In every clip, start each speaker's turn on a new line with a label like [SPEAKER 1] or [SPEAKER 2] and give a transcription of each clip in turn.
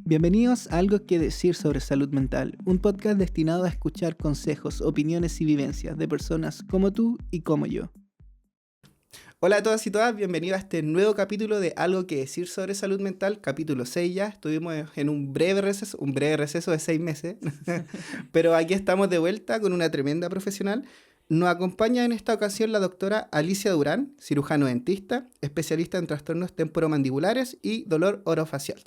[SPEAKER 1] Bienvenidos a Algo que Decir sobre Salud Mental, un podcast destinado a escuchar consejos, opiniones y vivencias de personas como tú y como yo. Hola a todas y todas, bienvenidos a este nuevo capítulo de Algo que Decir sobre Salud Mental, capítulo 6 ya. Estuvimos en un breve receso de 6 meses, pero aquí estamos de vuelta con una tremenda profesional. Nos acompaña en esta ocasión la doctora Alicia Durán, cirujano dentista, especialista en trastornos temporomandibulares y dolor orofacial.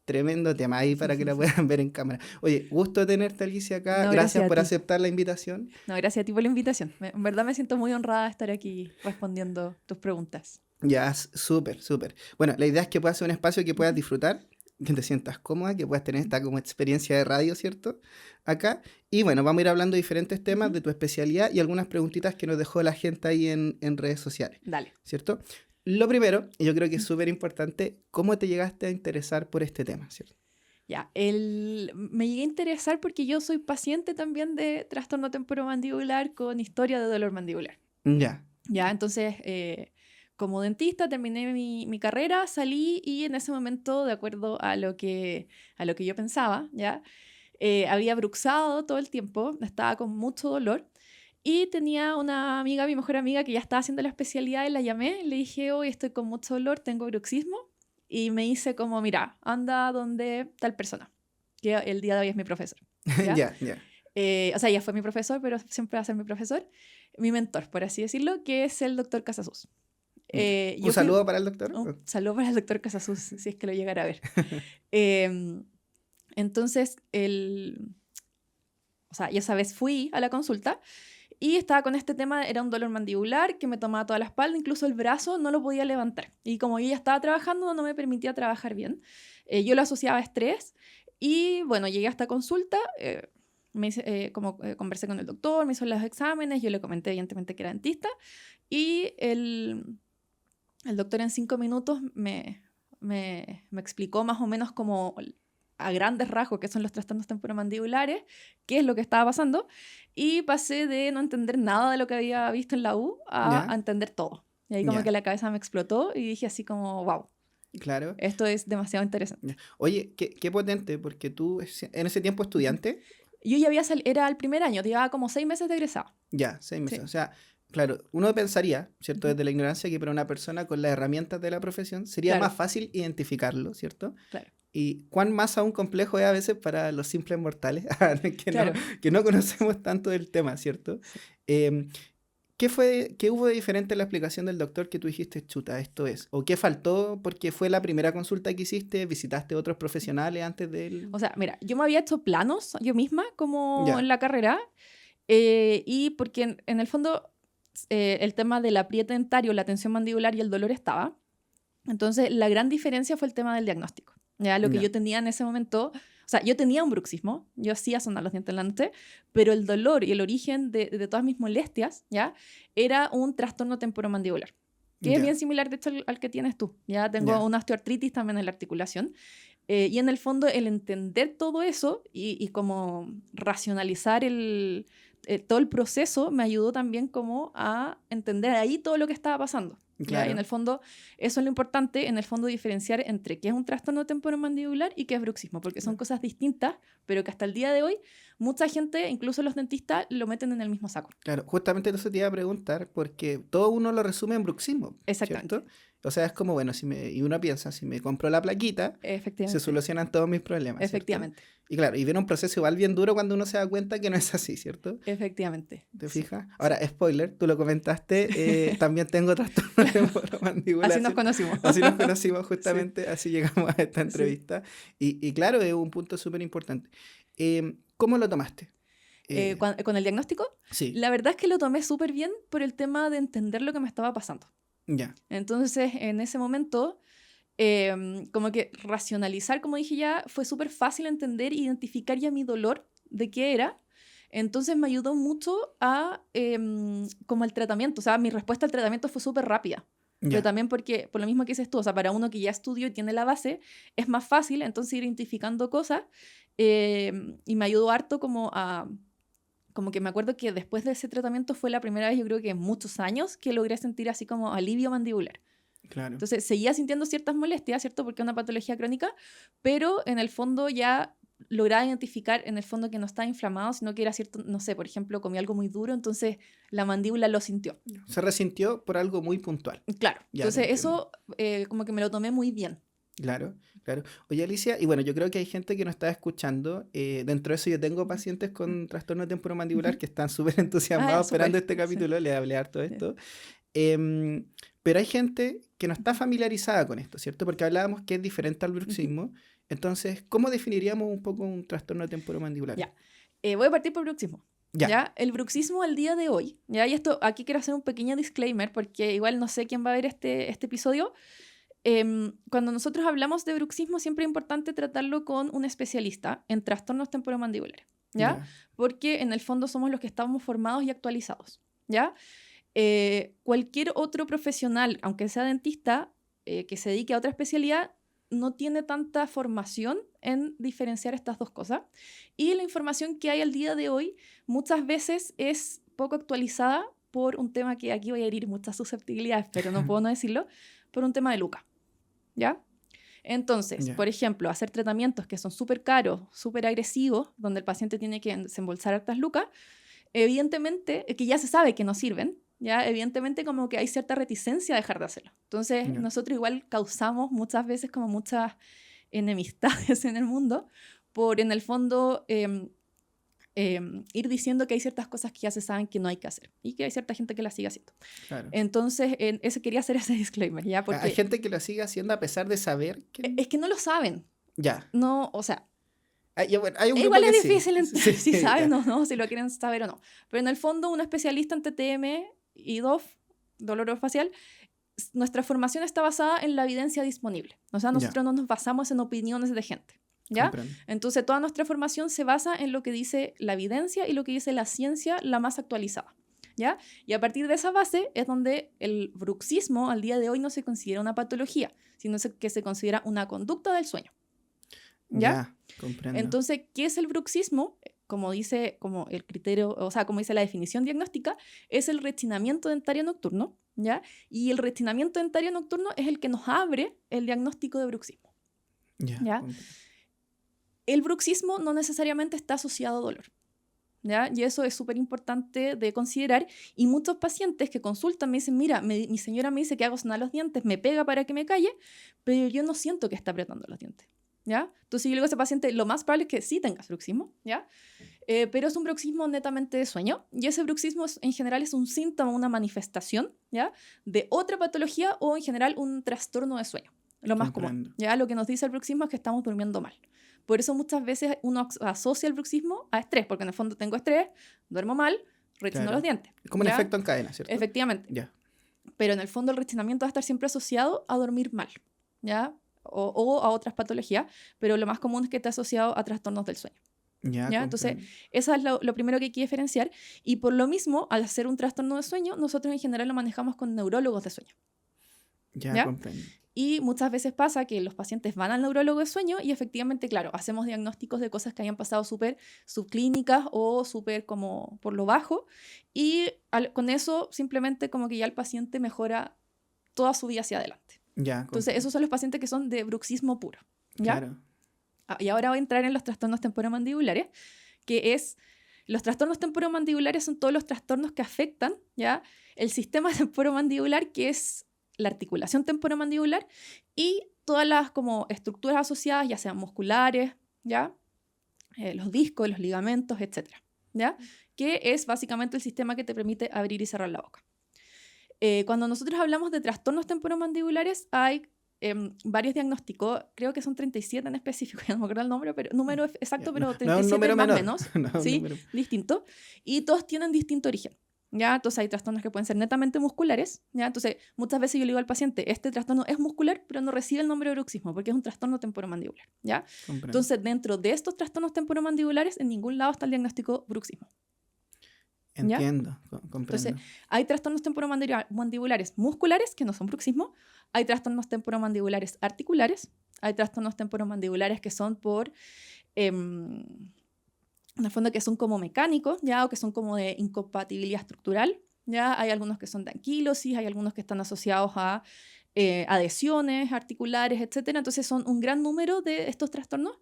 [SPEAKER 1] Tremendo tema ahí para que la puedan ver en cámara. Oye, gusto tenerte, Alicia, acá.
[SPEAKER 2] No,
[SPEAKER 1] Gracias por aceptar la invitación.
[SPEAKER 2] No, gracias a ti por la invitación. En verdad me siento muy honrada de estar aquí respondiendo tus preguntas.
[SPEAKER 1] Ya, súper, súper. Bueno, la idea es que puedas ser un espacio que puedas disfrutar, que te sientas cómoda, que puedas tener esta como experiencia de radio, ¿cierto? Acá. Y bueno, vamos a ir hablando de diferentes temas de tu especialidad y algunas preguntitas que nos dejó la gente ahí en redes sociales.
[SPEAKER 2] Dale.
[SPEAKER 1] ¿Cierto? Lo primero, y yo creo que es súper importante, ¿cómo te llegaste a interesar por este tema, ¿cierto?
[SPEAKER 2] Ya, me llegué a interesar porque yo soy paciente también de trastorno temporomandibular con historia de dolor mandibular.
[SPEAKER 1] Ya.
[SPEAKER 2] Ya, entonces, como dentista terminé mi carrera, salí y en ese momento, de acuerdo a lo que yo pensaba, ya, había bruxado todo el tiempo, estaba con mucho dolor. Y tenía una amiga, mi mejor amiga, que ya estaba haciendo la especialidad y la llamé. Le dije, hoy estoy con mucho dolor, tengo bruxismo. Y me dice como, mira, anda donde tal persona, que el día de hoy es mi profesor. ¿Ya?
[SPEAKER 1] Ya.
[SPEAKER 2] O sea, ya fue mi profesor, pero siempre va a ser mi profesor. Mi mentor, por así decirlo, que es el doctor Casasus.
[SPEAKER 1] ¿Un saludo para el doctor?
[SPEAKER 2] Un saludo para el doctor Casasus, si es que lo llegara a ver. Entonces, o sea, ya sabes, fui a la consulta. Y estaba con este tema, era un dolor mandibular que me tomaba toda la espalda, incluso el brazo no lo podía levantar. Y como yo ya estaba trabajando, no me permitía trabajar bien. Yo lo asociaba a estrés. Y bueno, llegué a esta consulta, conversé con el doctor, me hizo los exámenes, yo le comenté evidentemente que era dentista. Y el doctor en 5 minutos me explicó más o menos como a grandes rasgos qué son los trastornos temporomandibulares, qué es lo que estaba pasando, y pasé de no entender nada de lo que había visto en la U a entender todo. Y ahí como que la cabeza me explotó y dije así como, wow,
[SPEAKER 1] claro.
[SPEAKER 2] Esto es demasiado interesante.
[SPEAKER 1] Oye, qué potente, porque tú en ese tiempo estudiante.
[SPEAKER 2] Yo ya era el primer año, llevaba como 6 meses de egresado.
[SPEAKER 1] Ya, 6 meses.
[SPEAKER 2] Sí.
[SPEAKER 1] O sea, claro, uno pensaría, ¿cierto? Desde la ignorancia que para una persona con las herramientas de la profesión sería más fácil identificarlo, ¿cierto?
[SPEAKER 2] Claro.
[SPEAKER 1] Y cuán más aún complejo es a veces para los simples mortales que no conocemos tanto del tema, ¿cierto? Sí. ¿Qué hubo de diferente en la explicación del doctor que tú dijiste, chuta, esto es? ¿O qué faltó porque fue la primera consulta que hiciste? ¿Visitaste otros profesionales antes de él?
[SPEAKER 2] O sea, mira, yo me había hecho planos yo misma como en la carrera y porque en el fondo el tema del apriete dentario, la tensión mandibular y el dolor estaba. Entonces, la gran diferencia fue el tema del diagnóstico. Ya, lo que yo tenía en ese momento, o sea, yo tenía un bruxismo, yo hacía sonar los dientes delante, pero el dolor y el origen de todas mis molestias, ¿ya? Era un trastorno temporomandibular, que es bien similar, de hecho, al que tienes tú. Ya tengo una osteoartritis también en la articulación. Y en el fondo, el entender todo eso y como racionalizar todo el proceso me ayudó también como a entender ahí todo lo que estaba pasando. Claro. Y en el fondo, eso es lo importante, en el fondo diferenciar entre qué es un trastorno temporomandibular y qué es bruxismo, porque son cosas distintas, pero que hasta el día de hoy mucha gente, incluso los dentistas, lo meten en el mismo saco.
[SPEAKER 1] Claro, justamente eso te iba a preguntar, porque todo uno lo resume en bruxismo.
[SPEAKER 2] Exactamente.
[SPEAKER 1] ¿Cierto? O sea, es como, bueno, y uno piensa, si me compro la plaquita, se solucionan todos mis problemas.
[SPEAKER 2] Efectivamente.
[SPEAKER 1] ¿Cierto? Y claro, y viene un proceso igual bien duro cuando uno se da cuenta que no es así, ¿cierto?
[SPEAKER 2] Efectivamente.
[SPEAKER 1] ¿Te fijas? Ahora, spoiler, tú lo comentaste, también tengo trastorno temporomandibular.
[SPEAKER 2] Así nos conocimos.
[SPEAKER 1] Así nos conocimos justamente, así llegamos a esta entrevista. Y claro, es un punto súper importante. ¿Cómo lo tomaste?
[SPEAKER 2] ¿Con el diagnóstico?
[SPEAKER 1] Sí.
[SPEAKER 2] La verdad es que lo tomé súper bien por el tema de entender lo que me estaba pasando.
[SPEAKER 1] Ya.
[SPEAKER 2] Entonces, en ese momento, como que racionalizar, como dije ya, fue súper fácil entender e identificar ya mi dolor de qué era. Entonces me ayudó mucho como el tratamiento. O sea, mi respuesta al tratamiento fue súper rápida. Pero también porque, por lo mismo que dices tú, o sea, para uno que ya estudió y tiene la base, es más fácil entonces ir identificando cosas y me ayudó harto como que me acuerdo que después de ese tratamiento fue la primera vez, yo creo que en muchos años, que logré sentir así como alivio mandibular.
[SPEAKER 1] Claro.
[SPEAKER 2] Entonces seguía sintiendo ciertas molestias, ¿cierto? Porque es una patología crónica, pero en el fondo ya lograba identificar en el fondo que no estaba inflamado, sino que era cierto, no sé, por ejemplo, comí algo muy duro, entonces la mandíbula lo sintió.
[SPEAKER 1] Se resintió por algo muy puntual.
[SPEAKER 2] Claro, entonces eso como que me lo tomé muy bien.
[SPEAKER 1] Claro, claro. Oye, Alicia, y bueno, yo creo que hay gente que nos está escuchando. Dentro de eso yo tengo pacientes con trastorno temporomandibular que están súper entusiasmados esperando este capítulo, les hablé harto de esto. Pero hay gente que no está familiarizada con esto, ¿cierto? Porque hablábamos que es diferente al bruxismo. Entonces, ¿cómo definiríamos un poco un trastorno temporomandibular?
[SPEAKER 2] Ya. Voy a partir por bruxismo. ¿Ya? El bruxismo al día de hoy, ¿ya? Y esto, aquí quiero hacer un pequeño disclaimer porque igual no sé quién va a ver este episodio. Cuando nosotros hablamos de bruxismo siempre es importante tratarlo con un especialista en trastornos temporomandibulares, ¿ya? Porque en el fondo somos los que estamos formados y actualizados, ¿ya? Cualquier otro profesional, aunque sea dentista, que se dedique a otra especialidad, no tiene tanta formación en diferenciar estas dos cosas. Y la información que hay al día de hoy muchas veces es poco actualizada por un tema que aquí voy a herir muchas susceptibilidades, pero no puedo no decirlo, por un tema de lucas, ¿ya? Entonces, por ejemplo, hacer tratamientos que son súper caros, súper agresivos, donde el paciente tiene que desembolsar hartas lucas, evidentemente, que ya se sabe que no sirven, ¿ya? Evidentemente como que hay cierta reticencia a dejar de hacerlo. Entonces, nosotros igual causamos muchas veces como muchas enemistades en el mundo por, en el fondo, ir diciendo que hay ciertas cosas que ya se saben que no hay que hacer y que hay cierta gente que las sigue haciendo.
[SPEAKER 1] Claro.
[SPEAKER 2] Entonces, quería hacer ese disclaimer, ¿ya? Porque
[SPEAKER 1] hay gente que lo sigue haciendo a pesar de saber que...
[SPEAKER 2] Es que no lo saben.
[SPEAKER 1] Ya.
[SPEAKER 2] No, o sea...
[SPEAKER 1] hay un
[SPEAKER 2] igual
[SPEAKER 1] grupo
[SPEAKER 2] es
[SPEAKER 1] que
[SPEAKER 2] difícil si saben
[SPEAKER 1] ya.
[SPEAKER 2] o no, si lo quieren saber o no. Pero en el fondo, un especialista en TTM y DOF, dolor orofacial, nuestra formación está basada en la evidencia disponible. O sea, nosotros no nos basamos en opiniones de gente, ¿ya? Entonces, toda nuestra formación se basa en lo que dice la evidencia y lo que dice la ciencia, la más actualizada, ¿ya? Y a partir de esa base es donde el bruxismo al día de hoy no se considera una patología, sino que se considera una conducta del sueño, ¿ya?
[SPEAKER 1] Comprendo.
[SPEAKER 2] Entonces, ¿qué es el bruxismo? Como dice como el criterio, o sea, como dice la definición diagnóstica, es el rechinamiento dentario nocturno, ¿ya? Y el rechinamiento dentario nocturno es el que nos abre el diagnóstico de bruxismo, ¿ya? El bruxismo no necesariamente está asociado a dolor, ¿ya? Y eso es súper importante de considerar. Y muchos pacientes que consultan me dicen, mira, mi señora me dice que hago sonar los dientes, me pega para que me calle, pero yo no siento que está apretando los dientes, ¿ya? Entonces yo le digo a ese paciente, lo más probable es que sí tengas bruxismo, ¿ya? Pero es un bruxismo netamente de sueño, y ese bruxismo en general es un síntoma, una manifestación, ¿ya? De otra patología o en general un trastorno de sueño, lo más común, ¿ya? Lo que nos dice el bruxismo es que estamos durmiendo mal. Por eso muchas veces uno asocia el bruxismo a estrés, porque en el fondo tengo estrés, duermo mal, rechino los dientes.
[SPEAKER 1] Como un efecto en cadena, ¿cierto?
[SPEAKER 2] Efectivamente. Pero en el fondo el rechinamiento va a estar siempre asociado a dormir mal, ¿ya? O a otras patologías, pero lo más común es que esté asociado a trastornos del sueño. ¿Ya? Entonces, eso es lo primero que hay que diferenciar. Y por lo mismo, al hacer un trastorno de sueño, nosotros en general lo manejamos con neurólogos de sueño.
[SPEAKER 1] ¿Ya? Comprendo.
[SPEAKER 2] Y muchas veces pasa que los pacientes van al neurólogo de sueño y efectivamente, claro, hacemos diagnósticos de cosas que hayan pasado súper subclínicas o súper como por lo bajo. Y con eso simplemente como que ya el paciente mejora toda su vida hacia adelante. Entonces, esos son los pacientes que son de bruxismo puro, ¿ya?
[SPEAKER 1] Claro.
[SPEAKER 2] Y ahora voy a entrar en los trastornos temporomandibulares, que es... Los trastornos temporomandibulares son todos los trastornos que afectan, ¿ya? El sistema temporomandibular, que es la articulación temporomandibular, y todas las como estructuras asociadas, ya sean musculares, ¿ya? Los discos, los ligamentos, etc., ¿ya? Que es básicamente el sistema que te permite abrir y cerrar la boca. Cuando nosotros hablamos de trastornos temporomandibulares, hay varios diagnósticos, creo que son 37 en específico, ya no me acuerdo el número exacto, pero 37 más o menos, ¿sí? Distinto, y todos tienen distinto origen, ¿ya? Entonces hay trastornos que pueden ser netamente musculares, ¿ya? Entonces muchas veces yo le digo al paciente, este trastorno es muscular, pero no recibe el nombre de bruxismo, porque es un trastorno temporomandibular, ¿ya? Comprendo. Entonces dentro de estos trastornos temporomandibulares, en ningún lado está el diagnóstico bruxismo.
[SPEAKER 1] Entiendo, comprendo.
[SPEAKER 2] Entonces, hay trastornos temporomandibulares musculares, que no son bruxismo, hay trastornos temporomandibulares articulares, hay trastornos temporomandibulares que son por, en el fondo que son como mecánicos, ¿ya? O que son como de incompatibilidad estructural, ¿ya? Hay algunos que son de anquilosis, hay algunos que están asociados a adhesiones articulares, etc. Entonces son un gran número de estos trastornos.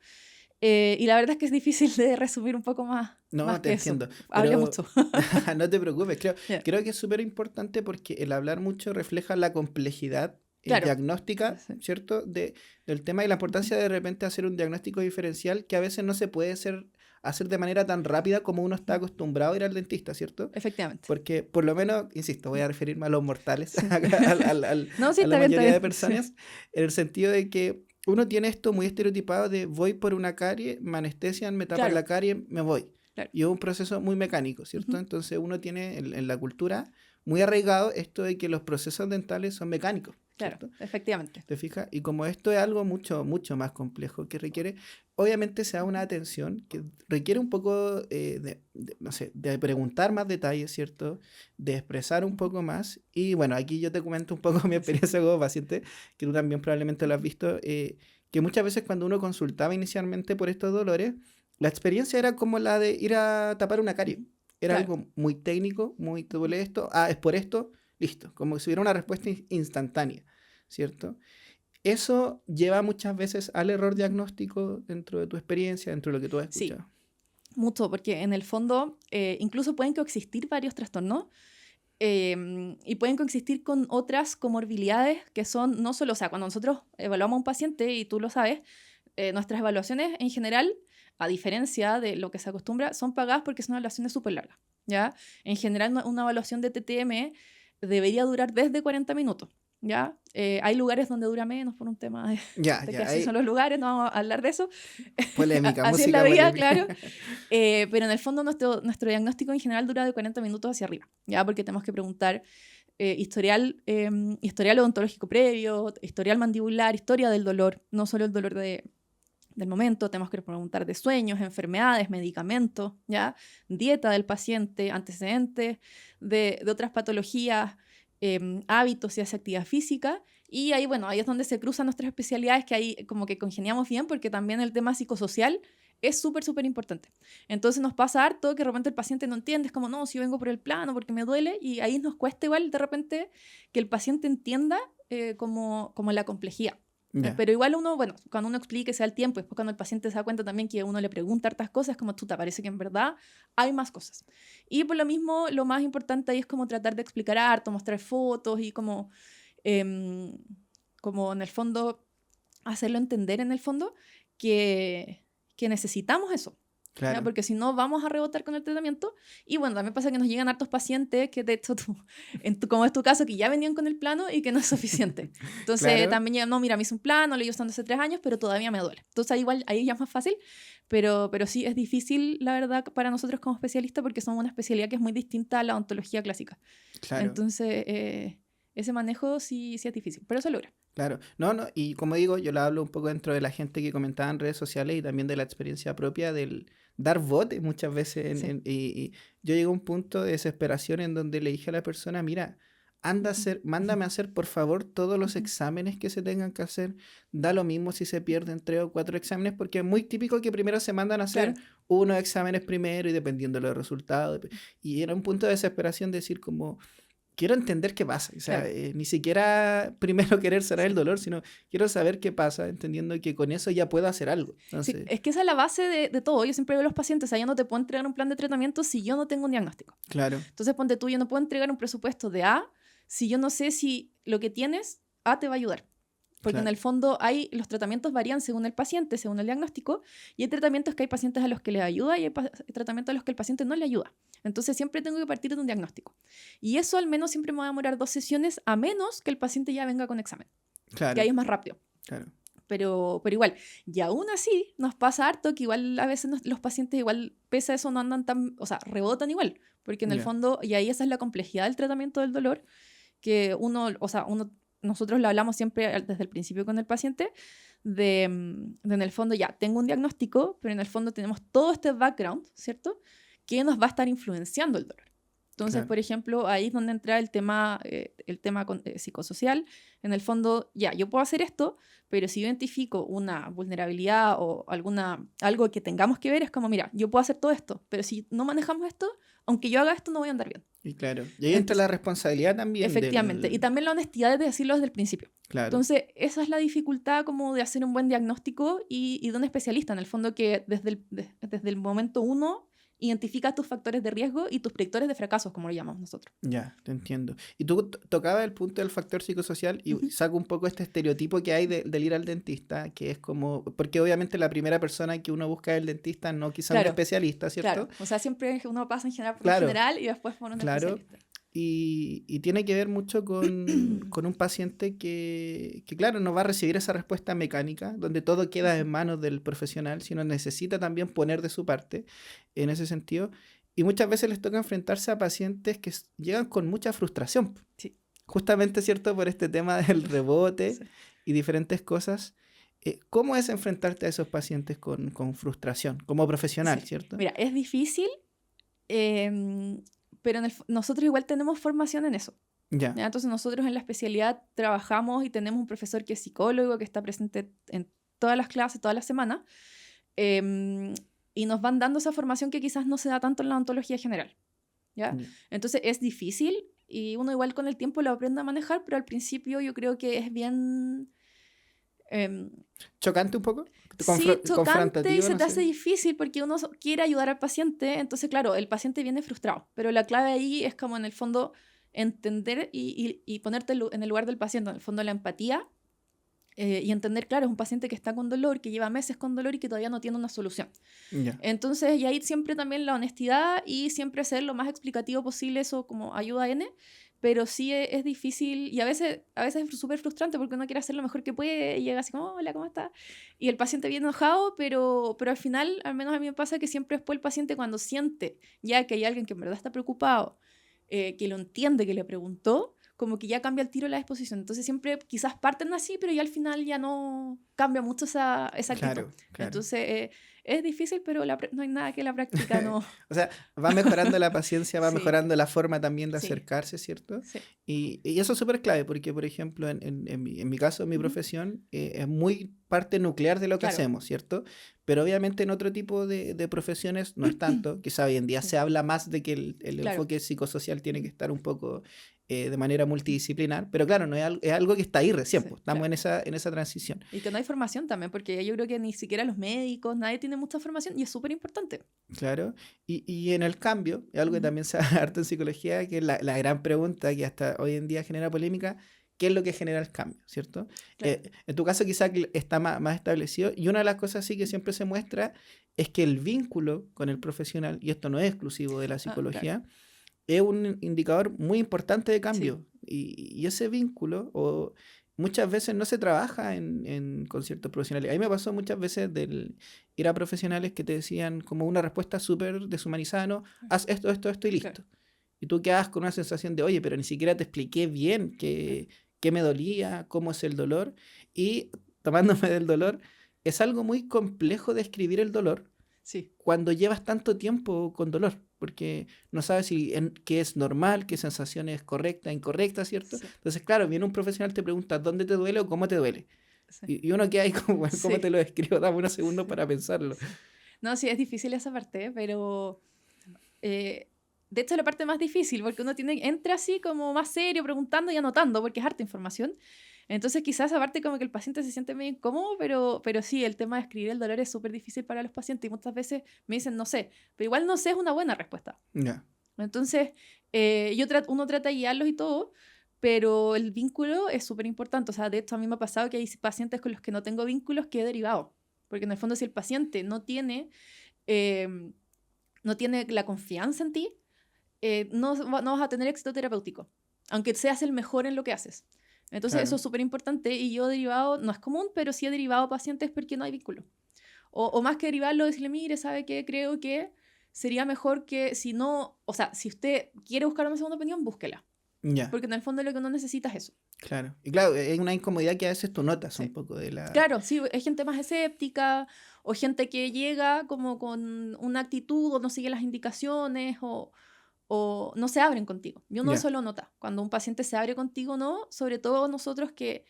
[SPEAKER 2] Y la verdad es que es difícil de resumir un poco más,
[SPEAKER 1] No,
[SPEAKER 2] más
[SPEAKER 1] te
[SPEAKER 2] que
[SPEAKER 1] entiendo.
[SPEAKER 2] eso. Hablé
[SPEAKER 1] Pero
[SPEAKER 2] mucho.
[SPEAKER 1] no te preocupes,
[SPEAKER 2] Yeah.
[SPEAKER 1] creo que es súper importante porque el hablar mucho refleja la complejidad
[SPEAKER 2] Claro.
[SPEAKER 1] diagnóstica,
[SPEAKER 2] Sí.
[SPEAKER 1] ¿cierto? Del tema y la importancia de repente hacer un diagnóstico diferencial que a veces no se puede hacer de manera tan rápida como uno está acostumbrado a ir al dentista, ¿cierto?
[SPEAKER 2] Efectivamente.
[SPEAKER 1] Porque por lo menos, insisto, voy a referirme a los mortales,
[SPEAKER 2] Sí.
[SPEAKER 1] a
[SPEAKER 2] No, sí,
[SPEAKER 1] la
[SPEAKER 2] está bien,
[SPEAKER 1] mayoría de
[SPEAKER 2] sí.
[SPEAKER 1] personas, en el sentido de que uno tiene esto muy estereotipado de voy por una carie, me anestesian, me tapan
[SPEAKER 2] Claro,
[SPEAKER 1] la carie, me voy.
[SPEAKER 2] claro.
[SPEAKER 1] Y es un proceso muy mecánico, ¿cierto?
[SPEAKER 2] Ujú.
[SPEAKER 1] Entonces uno tiene en la cultura muy arraigado esto de que los procesos dentales son mecánicos,
[SPEAKER 2] Claro,
[SPEAKER 1] ¿cierto?
[SPEAKER 2] efectivamente.
[SPEAKER 1] ¿Te fijas? Y como esto es algo mucho, mucho más complejo que requiere, obviamente se da una atención que requiere un poco no sé, de preguntar más detalles, ¿cierto? De expresar un poco más. Y bueno, aquí yo te comento un poco mi experiencia como paciente, que tú también probablemente lo has visto, que muchas veces cuando uno consultaba inicialmente por estos dolores, la experiencia era como la de ir a tapar una carie. Era
[SPEAKER 2] Claro.
[SPEAKER 1] algo muy técnico, muy, te duele esto, es por esto, listo. Como si hubiera una respuesta instantánea, ¿cierto? Eso lleva muchas veces al error diagnóstico dentro de tu experiencia, dentro de lo que tú has
[SPEAKER 2] Sí,
[SPEAKER 1] escuchado.
[SPEAKER 2] mucho, porque en el fondo incluso pueden coexistir varios trastornos y pueden coexistir con otras comorbilidades que son no solo, o sea, cuando nosotros evaluamos a un paciente, y tú lo sabes, nuestras evaluaciones en general, a diferencia de lo que se acostumbra, son pagadas porque son evaluaciones súper largas, ¿ya? En general, una evaluación de TTM debería durar desde 40 minutos, ¿ya? Hay lugares donde dura menos por un tema
[SPEAKER 1] Ya,
[SPEAKER 2] de que
[SPEAKER 1] ya,
[SPEAKER 2] así son los lugares, no vamos a hablar de eso.
[SPEAKER 1] polémica,
[SPEAKER 2] Así es la
[SPEAKER 1] música
[SPEAKER 2] vida,
[SPEAKER 1] polémica.
[SPEAKER 2] claro. Pero en el fondo nuestro diagnóstico en general dura de 40 minutos hacia arriba, ¿ya? Porque tenemos que preguntar historial odontológico previo, historial mandibular, historia del dolor, no solo el dolor del momento, tenemos que preguntar de sueños, enfermedades, medicamentos, ¿ya? Dieta del paciente, antecedentes de otras patologías, hábitos, si hace actividad física. Y ahí, bueno, ahí es donde se cruzan nuestras especialidades, que ahí como que congeniamos bien, porque también el tema psicosocial es súper, súper importante. Entonces nos pasa harto que de repente el paciente no entiende, es como, no, si yo vengo por el plano porque me duele, y ahí nos cuesta igual de repente que el paciente entienda como la complejidad.
[SPEAKER 1] Ya,
[SPEAKER 2] Pero igual uno, bueno, cuando uno explique, sea el tiempo, después cuando el paciente se da cuenta también que uno le pregunta hartas cosas, como tú te parece que en verdad hay más cosas. Y por lo mismo, lo más importante ahí es como tratar de explicar harto, mostrar fotos y em, como en el fondo, hacerlo entender en el fondo que necesitamos eso. ¿Ya?
[SPEAKER 1] claro.
[SPEAKER 2] Porque si no, vamos a rebotar con el tratamiento. Y bueno, también pasa que nos llegan hartos pacientes que, de hecho, como es tu caso, que ya venían con el plano y que no es suficiente. Entonces,
[SPEAKER 1] Claro,
[SPEAKER 2] también ya, no, mira, me hice un plano, lo llevo usando hace 3 años, pero todavía me duele. Entonces, igual, ahí ya es más fácil, pero sí es difícil, la verdad, para nosotros como especialistas, porque somos una especialidad que es muy distinta a la odontología clásica.
[SPEAKER 1] claro.
[SPEAKER 2] Entonces, ese manejo sí es difícil, pero se logra.
[SPEAKER 1] Claro, no, y como digo, yo lo hablo un poco dentro de la gente que comentaba en redes sociales y también de la experiencia propia del dar bote muchas veces.
[SPEAKER 2] Sí.
[SPEAKER 1] Y yo llegué a un punto de desesperación en donde le dije a la persona, mira, anda a
[SPEAKER 2] Ujú.
[SPEAKER 1] hacer, mándame a hacer por favor todos los
[SPEAKER 2] Ujú.
[SPEAKER 1] exámenes que se tengan que hacer. Da lo mismo si se pierden 3 o 4 exámenes, porque es muy típico que primero se mandan a hacer
[SPEAKER 2] Claro.
[SPEAKER 1] unos exámenes primero y dependiendo de los resultados. Y era un punto de desesperación decir como quiero entender qué pasa. O sea,
[SPEAKER 2] Claro.
[SPEAKER 1] ni siquiera primero querer sanar el
[SPEAKER 2] Sí.
[SPEAKER 1] dolor, sino quiero saber qué pasa, entendiendo que con eso ya puedo hacer algo.
[SPEAKER 2] Sí,
[SPEAKER 1] Entonces,
[SPEAKER 2] es que esa es la base de todo. Yo siempre digo a los pacientes, o sea, yo no te puedo entregar un plan de tratamiento si yo no tengo un diagnóstico.
[SPEAKER 1] claro,
[SPEAKER 2] Entonces, ponte tú, yo no puedo entregar un presupuesto de A si yo no sé si lo que tienes, A te va a ayudar. Porque en
[SPEAKER 1] claro,
[SPEAKER 2] el fondo los tratamientos varían según el paciente, según el diagnóstico, y hay tratamientos que hay pacientes a los que les ayuda y hay tratamientos a los que el paciente no le ayuda. Entonces siempre tengo que partir de un diagnóstico. Y eso al menos siempre me va a demorar 2 sesiones, a menos que el paciente ya venga con examen, que
[SPEAKER 1] claro,
[SPEAKER 2] ahí es más rápido.
[SPEAKER 1] claro.
[SPEAKER 2] Pero igual, y aún así nos pasa harto que igual a veces los pacientes igual, pese a eso, no andan tan, o sea, rebotan igual, porque en el
[SPEAKER 1] Ya,
[SPEAKER 2] fondo, y ahí esa es la complejidad del tratamiento del dolor, que nosotros lo hablamos siempre desde el principio con el paciente, de en el fondo ya, tengo un diagnóstico, pero en el fondo tenemos todo este background, ¿cierto? Que nos va a estar influenciando el dolor. Entonces,
[SPEAKER 1] claro,
[SPEAKER 2] por ejemplo, ahí es donde entra el tema psicosocial. En el fondo, ya, yo puedo hacer esto, pero si yo identifico una vulnerabilidad o algo que tengamos que ver, es como, mira, yo puedo hacer todo esto, pero si no manejamos esto, aunque yo haga esto, no voy a andar bien.
[SPEAKER 1] Y claro, y ahí entra la responsabilidad también.
[SPEAKER 2] Efectivamente, y también la honestidad de decirlo desde el principio.
[SPEAKER 1] Claro.
[SPEAKER 2] Entonces, esa es la dificultad como de hacer un buen diagnóstico y de un especialista, en el fondo, que desde el momento uno identifica tus factores de riesgo y tus predictores de fracasos, como lo llamamos nosotros.
[SPEAKER 1] Ya, te entiendo. Y tú tocabas el punto del factor psicosocial y saco un poco este estereotipo que hay del ir al dentista, que es como, porque obviamente la primera persona que uno busca es el dentista, no quizá un especialista, ¿cierto?
[SPEAKER 2] Claro, o sea, siempre uno pasa en general por
[SPEAKER 1] Claro.
[SPEAKER 2] un general y después por un especialista.
[SPEAKER 1] Y tiene que ver mucho con un paciente que, claro, no va a recibir esa respuesta mecánica, donde todo queda en manos del profesional, sino necesita también poner de su parte en ese sentido. Y muchas veces les toca enfrentarse a pacientes que llegan con mucha frustración.
[SPEAKER 2] Sí.
[SPEAKER 1] Justamente, ¿cierto? Por este tema del rebote y diferentes cosas. ¿Cómo es enfrentarte a esos pacientes con frustración como profesional, ¿cierto?
[SPEAKER 2] Mira, es difícil, pero nosotros igual tenemos formación en eso.
[SPEAKER 1] Ya.
[SPEAKER 2] Entonces nosotros en la especialidad trabajamos y tenemos un profesor que es psicólogo, que está presente en todas las clases, todas las semanas, y nos van dando esa formación que quizás no se da tanto en la odontología general. ¿Ya? Entonces es difícil y uno igual con el tiempo lo aprende a manejar, pero al principio yo creo que es bien...
[SPEAKER 1] ¿Chocante un poco?
[SPEAKER 2] Sí, chocante, y se te hace difícil porque uno quiere ayudar al paciente, entonces claro, el paciente viene frustrado, pero la clave ahí es como en el fondo entender y ponerte en el lugar del paciente, en el fondo la empatía, y entender, claro, es un paciente que está con dolor, que lleva meses con dolor y que todavía no tiene una solución. Entonces, y ahí siempre también la honestidad y siempre ser lo más explicativo posible, eso como ayuda N, pero sí es difícil y a veces es súper frustrante porque uno quiere hacer lo mejor que puede y llega así como, hola, ¿cómo estás? Y el paciente viene enojado, pero al final, al menos a mí me pasa que siempre después el paciente cuando siente ya que hay alguien que en verdad está preocupado, que lo entiende, que le preguntó, como que ya cambia el tiro la disposición. Entonces siempre quizás parten así, pero ya al final ya no cambia mucho esa actitud. Claro. Entonces es difícil, pero no hay nada que la práctica no...
[SPEAKER 1] O sea, va mejorando la paciencia, va mejorando la forma también de acercarse, ¿cierto?
[SPEAKER 2] Sí.
[SPEAKER 1] Y eso es súper clave, porque por ejemplo, en mi caso, en mi profesión, es muy parte nuclear de lo que hacemos, ¿cierto? Pero obviamente en otro tipo de profesiones no es tanto. Quizá hoy en día se habla más de que el enfoque psicosocial tiene que estar un poco de manera multidisciplinar, pero claro, no es algo que está ahí recién, pues, estamos en esa transición.
[SPEAKER 2] Y que no hay formación también, porque yo creo que ni siquiera los médicos, nadie tiene mucha formación y es súper importante.
[SPEAKER 1] Claro, y en el cambio, es algo que también se habla harto en psicología, que es la gran pregunta que hasta hoy en día genera polémica, ¿qué es lo que genera el cambio, ¿cierto? Claro. En tu caso quizás está más establecido, y una de las cosas sí que siempre se muestra es que el vínculo con el profesional, y esto no es exclusivo de la psicología, es un indicador muy importante de cambio, y ese vínculo muchas veces no se trabaja con ciertos profesionales. A mí me pasó muchas veces del ir a profesionales que te decían como una respuesta súper deshumanizada, ¿no? Haz esto y listo. Claro. Y tú quedas con una sensación de, oye, pero ni siquiera te expliqué bien qué me dolía, cómo es el dolor. Y tomándome del dolor, es algo muy complejo de describir el dolor cuando llevas tanto tiempo con dolor, porque no sabes qué es normal, qué sensación es correcta, incorrecta, ¿cierto? Sí. Entonces, claro, viene un profesional, te pregunta dónde te duele o cómo te duele. Sí. Y uno queda ahí como, bueno, ¿cómo te lo describo? Dame unos segundos para pensarlo.
[SPEAKER 2] No, sí, es difícil esa parte, pero... de hecho, la parte más difícil, porque uno entra así como más serio, preguntando y anotando, porque es harta información. Entonces quizás aparte como que el paciente se siente medio incómodo, pero sí, el tema de escribir el dolor es súper difícil para los pacientes y muchas veces me dicen no sé, pero igual no sé es una buena respuesta. Entonces uno trata de guiarlos y todo, pero el vínculo es súper importante. O sea, de hecho a mí me ha pasado que hay pacientes con los que no tengo vínculos que he derivado, porque en el fondo si el paciente no tiene la confianza en ti, no vas a tener éxito terapéutico, aunque seas el mejor en lo que haces. Entonces eso es súper importante y yo he derivado, no es común, pero sí he derivado pacientes porque no hay vínculo. O más que derivarlo, decirle, mire, ¿sabe qué? Creo que sería mejor que si usted quiere buscar una segunda opinión, búsquela. Porque en el fondo lo que uno necesita es eso.
[SPEAKER 1] Claro. Y claro, hay una incomodidad que a veces tú notas un poco de la...
[SPEAKER 2] Claro, sí, hay gente más escéptica o gente que llega como con una actitud o no sigue las indicaciones o no se abren contigo. Y uno eso lo nota. Cuando un paciente se abre contigo, ¿no? Sobre todo nosotros que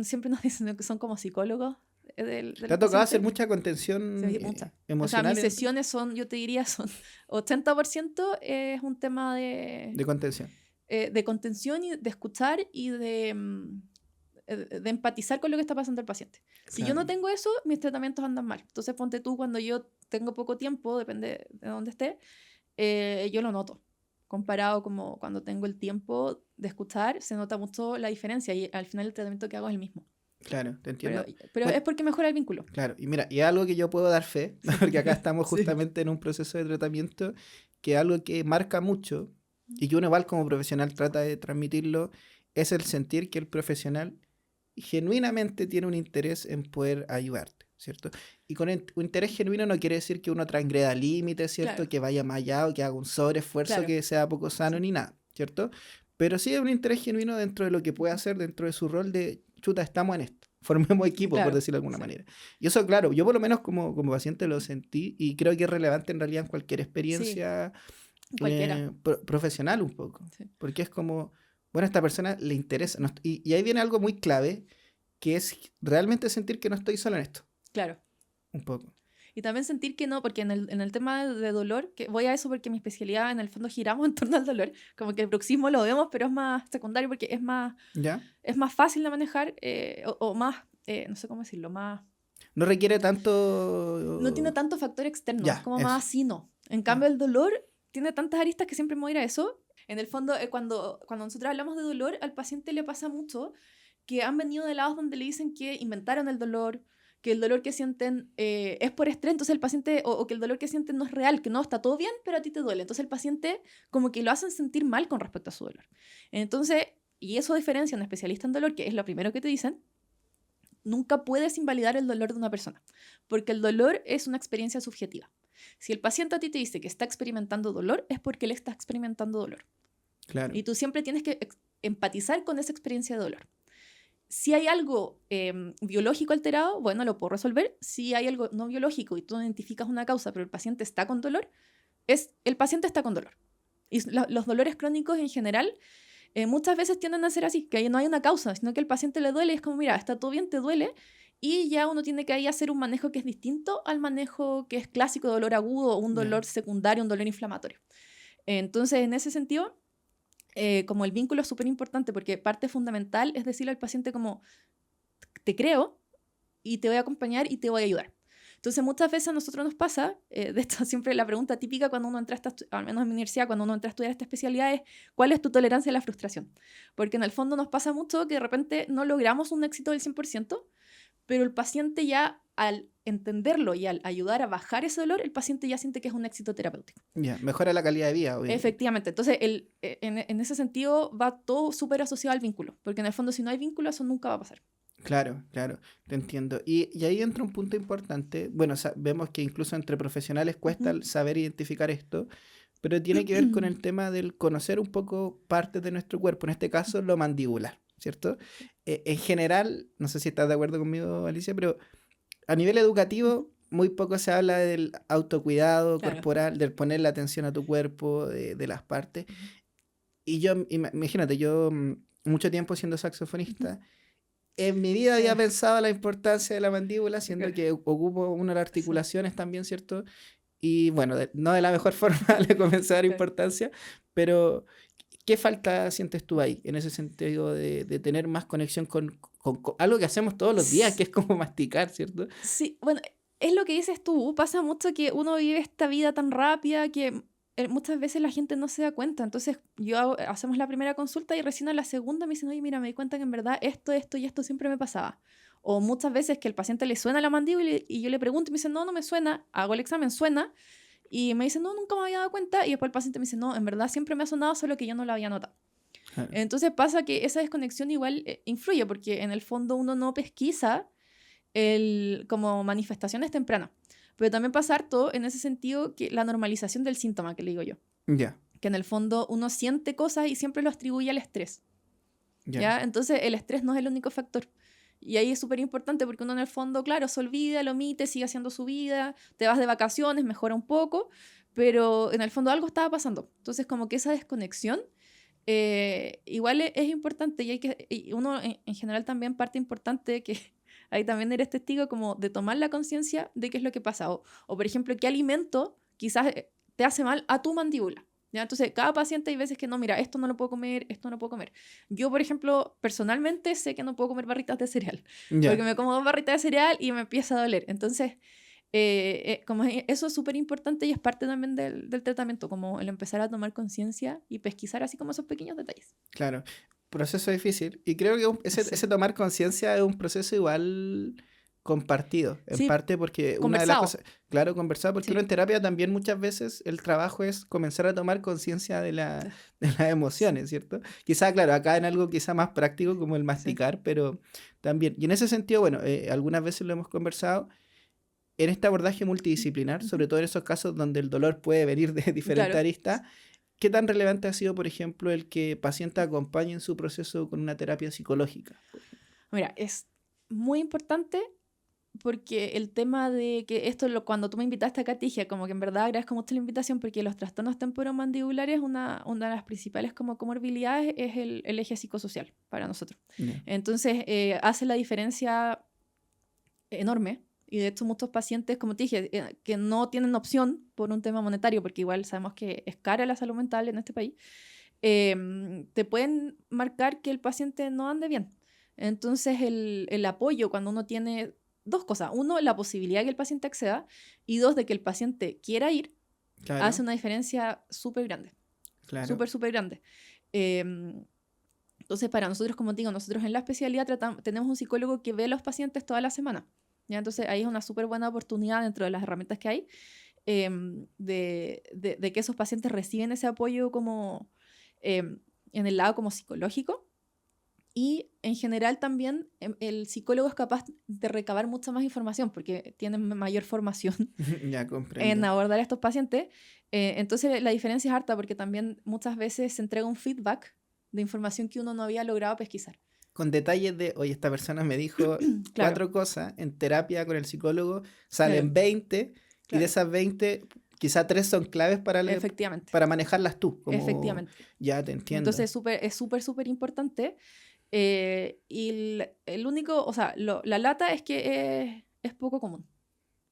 [SPEAKER 2] siempre nos dicen que son como psicólogos.
[SPEAKER 1] ¿Te ha tocado hacer mucha contención emocional?
[SPEAKER 2] O sea, mis sesiones son, yo te diría, son 80% es un tema de
[SPEAKER 1] contención.
[SPEAKER 2] De contención y de escuchar y de empatizar con lo que está pasando el paciente. Si yo no tengo eso, mis tratamientos andan mal. Entonces, ponte tú, cuando yo tengo poco tiempo, depende de dónde esté, yo lo noto. Comparado como cuando tengo el tiempo de escuchar, se nota mucho la diferencia y al final el tratamiento que hago es el mismo.
[SPEAKER 1] Claro, te entiendo.
[SPEAKER 2] Pero es porque mejora el vínculo.
[SPEAKER 1] Claro, y mira, y algo que yo puedo dar fe, porque acá estamos justamente en un proceso de tratamiento, que algo que marca mucho y que uno igual como profesional trata de transmitirlo, es el sentir que el profesional genuinamente tiene un interés en poder ayudarte, ¿cierto? Y con un interés genuino no quiere decir que uno transgreda límites, ¿cierto? Claro. Que vaya más allá o que haga un sobreesfuerzo que sea poco sano ni nada, ¿cierto? Pero sí es un interés genuino dentro de lo que puede hacer, dentro de su rol de, chuta, estamos en esto, formemos equipo, por decirlo de alguna manera. Y eso, claro, yo por lo menos como paciente lo sentí y creo que es relevante en realidad en cualquier experiencia profesional un poco. Sí. Porque es como, bueno, a esta persona le interesa. Y ahí viene algo muy clave, que es realmente sentir que no estoy solo en esto.
[SPEAKER 2] Claro.
[SPEAKER 1] Un poco.
[SPEAKER 2] Y también sentir que no, porque en el tema de dolor, que voy a eso porque mi especialidad en el fondo giramos en torno al dolor, como que el bruxismo lo vemos, pero es más secundario porque es más fácil de manejar o más, no sé cómo decirlo, más...
[SPEAKER 1] No requiere tanto...
[SPEAKER 2] No tiene tanto factor externo, es como más asino. En cambio, el dolor tiene tantas aristas que siempre me voy a ir a eso. En el fondo, cuando nosotros hablamos de dolor, al paciente le pasa mucho que han venido de lados donde le dicen que inventaron el dolor, que el dolor que sienten es por estrés, entonces el paciente, o que el dolor que sienten no es real, que no, está todo bien, pero a ti te duele. Entonces el paciente como que lo hacen sentir mal con respecto a su dolor. Entonces, y eso diferencia a un especialista en dolor, que es lo primero que te dicen, nunca puedes invalidar el dolor de una persona, porque el dolor es una experiencia subjetiva. Si el paciente a ti te dice que está experimentando dolor, es porque él está experimentando dolor.
[SPEAKER 1] Claro.
[SPEAKER 2] Y tú siempre tienes que empatizar con esa experiencia de dolor. Si hay algo biológico alterado, bueno, lo puedo resolver. Si hay algo no biológico y tú identificas una causa, pero el paciente está con dolor, el paciente está con dolor. Y los dolores crónicos en general muchas veces tienden a ser así, que no hay una causa, sino que el paciente le duele y es como, mira, está todo bien, te duele, y ya uno tiene que ahí hacer un manejo que es distinto al manejo que es clásico de dolor agudo o un dolor secundario, un dolor inflamatorio. Entonces, en ese sentido... como el vínculo es súper importante porque parte fundamental es decirle al paciente como te creo y te voy a acompañar y te voy a ayudar. Entonces muchas veces a nosotros nos pasa, de esto siempre la pregunta típica cuando uno entra al menos en mi universidad, cuando uno entra a estudiar esta especialidad es ¿cuál es tu tolerancia a la frustración? Porque en el fondo nos pasa mucho que de repente no logramos un éxito del 100%, pero el paciente ya al entenderlo y al ayudar a bajar ese dolor, el paciente ya siente que es un éxito terapéutico.
[SPEAKER 1] Mejora la calidad de vida, obviamente.
[SPEAKER 2] Efectivamente. Entonces, en ese sentido va todo súper asociado al vínculo, porque en el fondo si no hay vínculo, eso nunca va a pasar.
[SPEAKER 1] Claro, te entiendo. Y ahí entra un punto importante. Bueno, vemos que incluso entre profesionales cuesta saber identificar esto, pero tiene que ver con el tema del conocer un poco partes de nuestro cuerpo, en este caso lo mandibular, ¿cierto? En general, no sé si estás de acuerdo conmigo, Alicia, pero a nivel educativo muy poco se habla del autocuidado corporal, del poner la atención a tu cuerpo, de las partes. Y yo, imagínate, yo mucho tiempo siendo saxofonista, en mi vida había pensado la importancia de la mandíbula, siendo que ocupo una de las articulaciones también, ¿cierto? Y bueno, no de la mejor forma le comencé a dar importancia, pero ¿qué falta sientes tú ahí, en ese sentido de tener más conexión con algo que hacemos todos los días, que es como masticar, ¿cierto?
[SPEAKER 2] Sí, bueno, es lo que dices tú, pasa mucho que uno vive esta vida tan rápida que muchas veces la gente no se da cuenta. Entonces hacemos la primera consulta y recién a la segunda me dicen, oye, mira, me di cuenta que en verdad esto y esto siempre me pasaba. O muchas veces que el paciente le suena la mandíbula y yo le pregunto y me dicen, no me suena, hago el examen, suena, y me dicen, no, nunca me había dado cuenta, y después el paciente me dice, no, en verdad siempre me ha sonado, solo que yo no lo había notado. Claro. Entonces pasa que esa desconexión igual influye, porque en el fondo uno no pesquisa como manifestaciones tempranas. Pero también pasa harto en ese sentido que la normalización del síntoma, que le digo yo. Que en el fondo uno siente cosas y siempre lo atribuye al estrés. ¿Ya? Entonces el estrés no es el único factor. Y ahí es súper importante porque uno en el fondo, claro, se olvida, lo omite, sigue haciendo su vida, te vas de vacaciones, mejora un poco, pero en el fondo algo estaba pasando. Entonces como que esa desconexión igual es importante y uno en general también parte importante que ahí también eres testigo como de tomar la conciencia de qué es lo que pasa. O, por ejemplo, qué alimento quizás te hace mal a tu mandíbula. ¿Ya? Entonces, cada paciente hay veces que no, mira, esto no lo puedo comer, esto no lo puedo comer. Yo, por ejemplo, personalmente sé que no puedo comer barritas de cereal, porque me como 2 barritas de cereal y me empieza a doler. Entonces, como eso es súper importante y es parte también del tratamiento, como el empezar a tomar conciencia y pesquisar así como esos pequeños detalles.
[SPEAKER 1] Claro, proceso difícil. Y creo que ese tomar conciencia es un proceso igual compartido, en
[SPEAKER 2] Sí,
[SPEAKER 1] parte porque una de las
[SPEAKER 2] conversado.
[SPEAKER 1] cosas, claro, conversado, porque
[SPEAKER 2] Sí.
[SPEAKER 1] uno en terapia también muchas veces el trabajo es comenzar a tomar conciencia de las emociones, ¿cierto? Quizá, claro, acá en algo quizá más práctico como el masticar, pero también, y en ese sentido, bueno, algunas veces lo hemos conversado, en este abordaje multidisciplinar, sobre todo en esos casos donde el dolor puede venir de diferentes
[SPEAKER 2] Claro.
[SPEAKER 1] aristas, ¿qué tan relevante ha sido, por ejemplo, el que pacientes acompañen su proceso con una terapia psicológica?
[SPEAKER 2] Mira, es muy importante porque el tema de que cuando tú me invitaste acá te dije como que en verdad agradezco mucho la invitación porque los trastornos temporomandibulares, una de las principales como comorbilidades es el eje psicosocial para nosotros.
[SPEAKER 1] Yeah.
[SPEAKER 2] Entonces hace la diferencia enorme. Y de hecho muchos pacientes, como te dije, que no tienen opción por un tema monetario, porque igual sabemos que es cara la salud mental en este país, te pueden marcar que el paciente no ande bien. Entonces el apoyo cuando uno tiene 2 cosas. 1, la posibilidad de que el paciente acceda y 2, de que el paciente quiera ir,
[SPEAKER 1] Claro,
[SPEAKER 2] hace una diferencia súper grande.
[SPEAKER 1] claro.
[SPEAKER 2] Súper grande. Entonces para nosotros, como te digo, nosotros en la especialidad tenemos un psicólogo que ve a los pacientes toda la semana. ¿Ya? Entonces ahí es una súper buena oportunidad dentro de las herramientas que hay de que esos pacientes reciben ese apoyo como en el lado como psicológico. Y en general también el psicólogo es capaz de recabar mucha más información porque tiene mayor formación
[SPEAKER 1] Ya comprendo.
[SPEAKER 2] en abordar a estos pacientes. Entonces la diferencia es harta porque también muchas veces se entrega un feedback de información que uno no había logrado pesquisar.
[SPEAKER 1] Con detalles de, oye, esta persona me dijo
[SPEAKER 2] Claro,
[SPEAKER 1] 4 cosas, en terapia con el psicólogo salen
[SPEAKER 2] claro,
[SPEAKER 1] 20 y de
[SPEAKER 2] claro.
[SPEAKER 1] esas 20 quizá 3 son claves
[SPEAKER 2] Efectivamente,
[SPEAKER 1] para manejarlas tú, como
[SPEAKER 2] efectivamente.
[SPEAKER 1] ya te entiendo.
[SPEAKER 2] Entonces es súper importante. Y el único, o sea, la lata es que es poco común.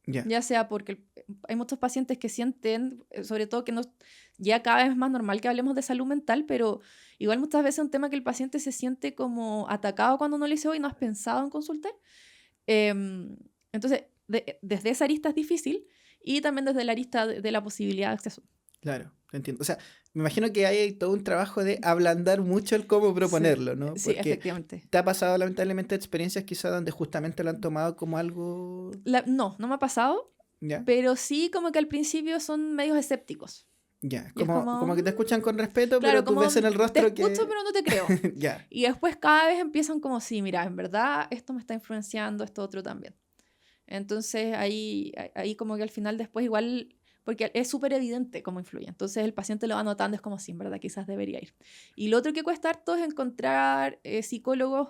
[SPEAKER 1] Ya,
[SPEAKER 2] Ya sea porque hay muchos pacientes que sienten, sobre todo que ya cada vez es más normal que hablemos de salud mental, pero igual muchas veces es un tema que el paciente se siente como atacado cuando uno le dice, hoy no has pensado en consultar. Entonces, desde esa arista es difícil y también desde la arista de la posibilidad de acceso.
[SPEAKER 1] claro, te entiendo. O sea, me imagino que hay todo un trabajo de ablandar mucho el cómo proponerlo, ¿no?
[SPEAKER 2] Sí,
[SPEAKER 1] Porque
[SPEAKER 2] efectivamente.
[SPEAKER 1] te ha pasado lamentablemente experiencias quizá donde justamente lo han tomado como algo...
[SPEAKER 2] No me ha pasado,
[SPEAKER 1] Ya,
[SPEAKER 2] pero sí como que al principio son medios escépticos.
[SPEAKER 1] ya.
[SPEAKER 2] Y es
[SPEAKER 1] Como que te escuchan con respeto,
[SPEAKER 2] claro,
[SPEAKER 1] pero tú
[SPEAKER 2] como
[SPEAKER 1] ves en el
[SPEAKER 2] te
[SPEAKER 1] rostro
[SPEAKER 2] escucho
[SPEAKER 1] que...
[SPEAKER 2] pero no te creo.
[SPEAKER 1] Ya,
[SPEAKER 2] Y después cada vez empiezan como, sí, mira, en verdad esto me está influenciando, esto otro también. Entonces ahí como que al final después igual, porque es súper evidente cómo influye. Entonces el paciente lo va notando, es como, sí, en verdad quizás debería ir. Y lo otro que cuesta harto es encontrar psicólogos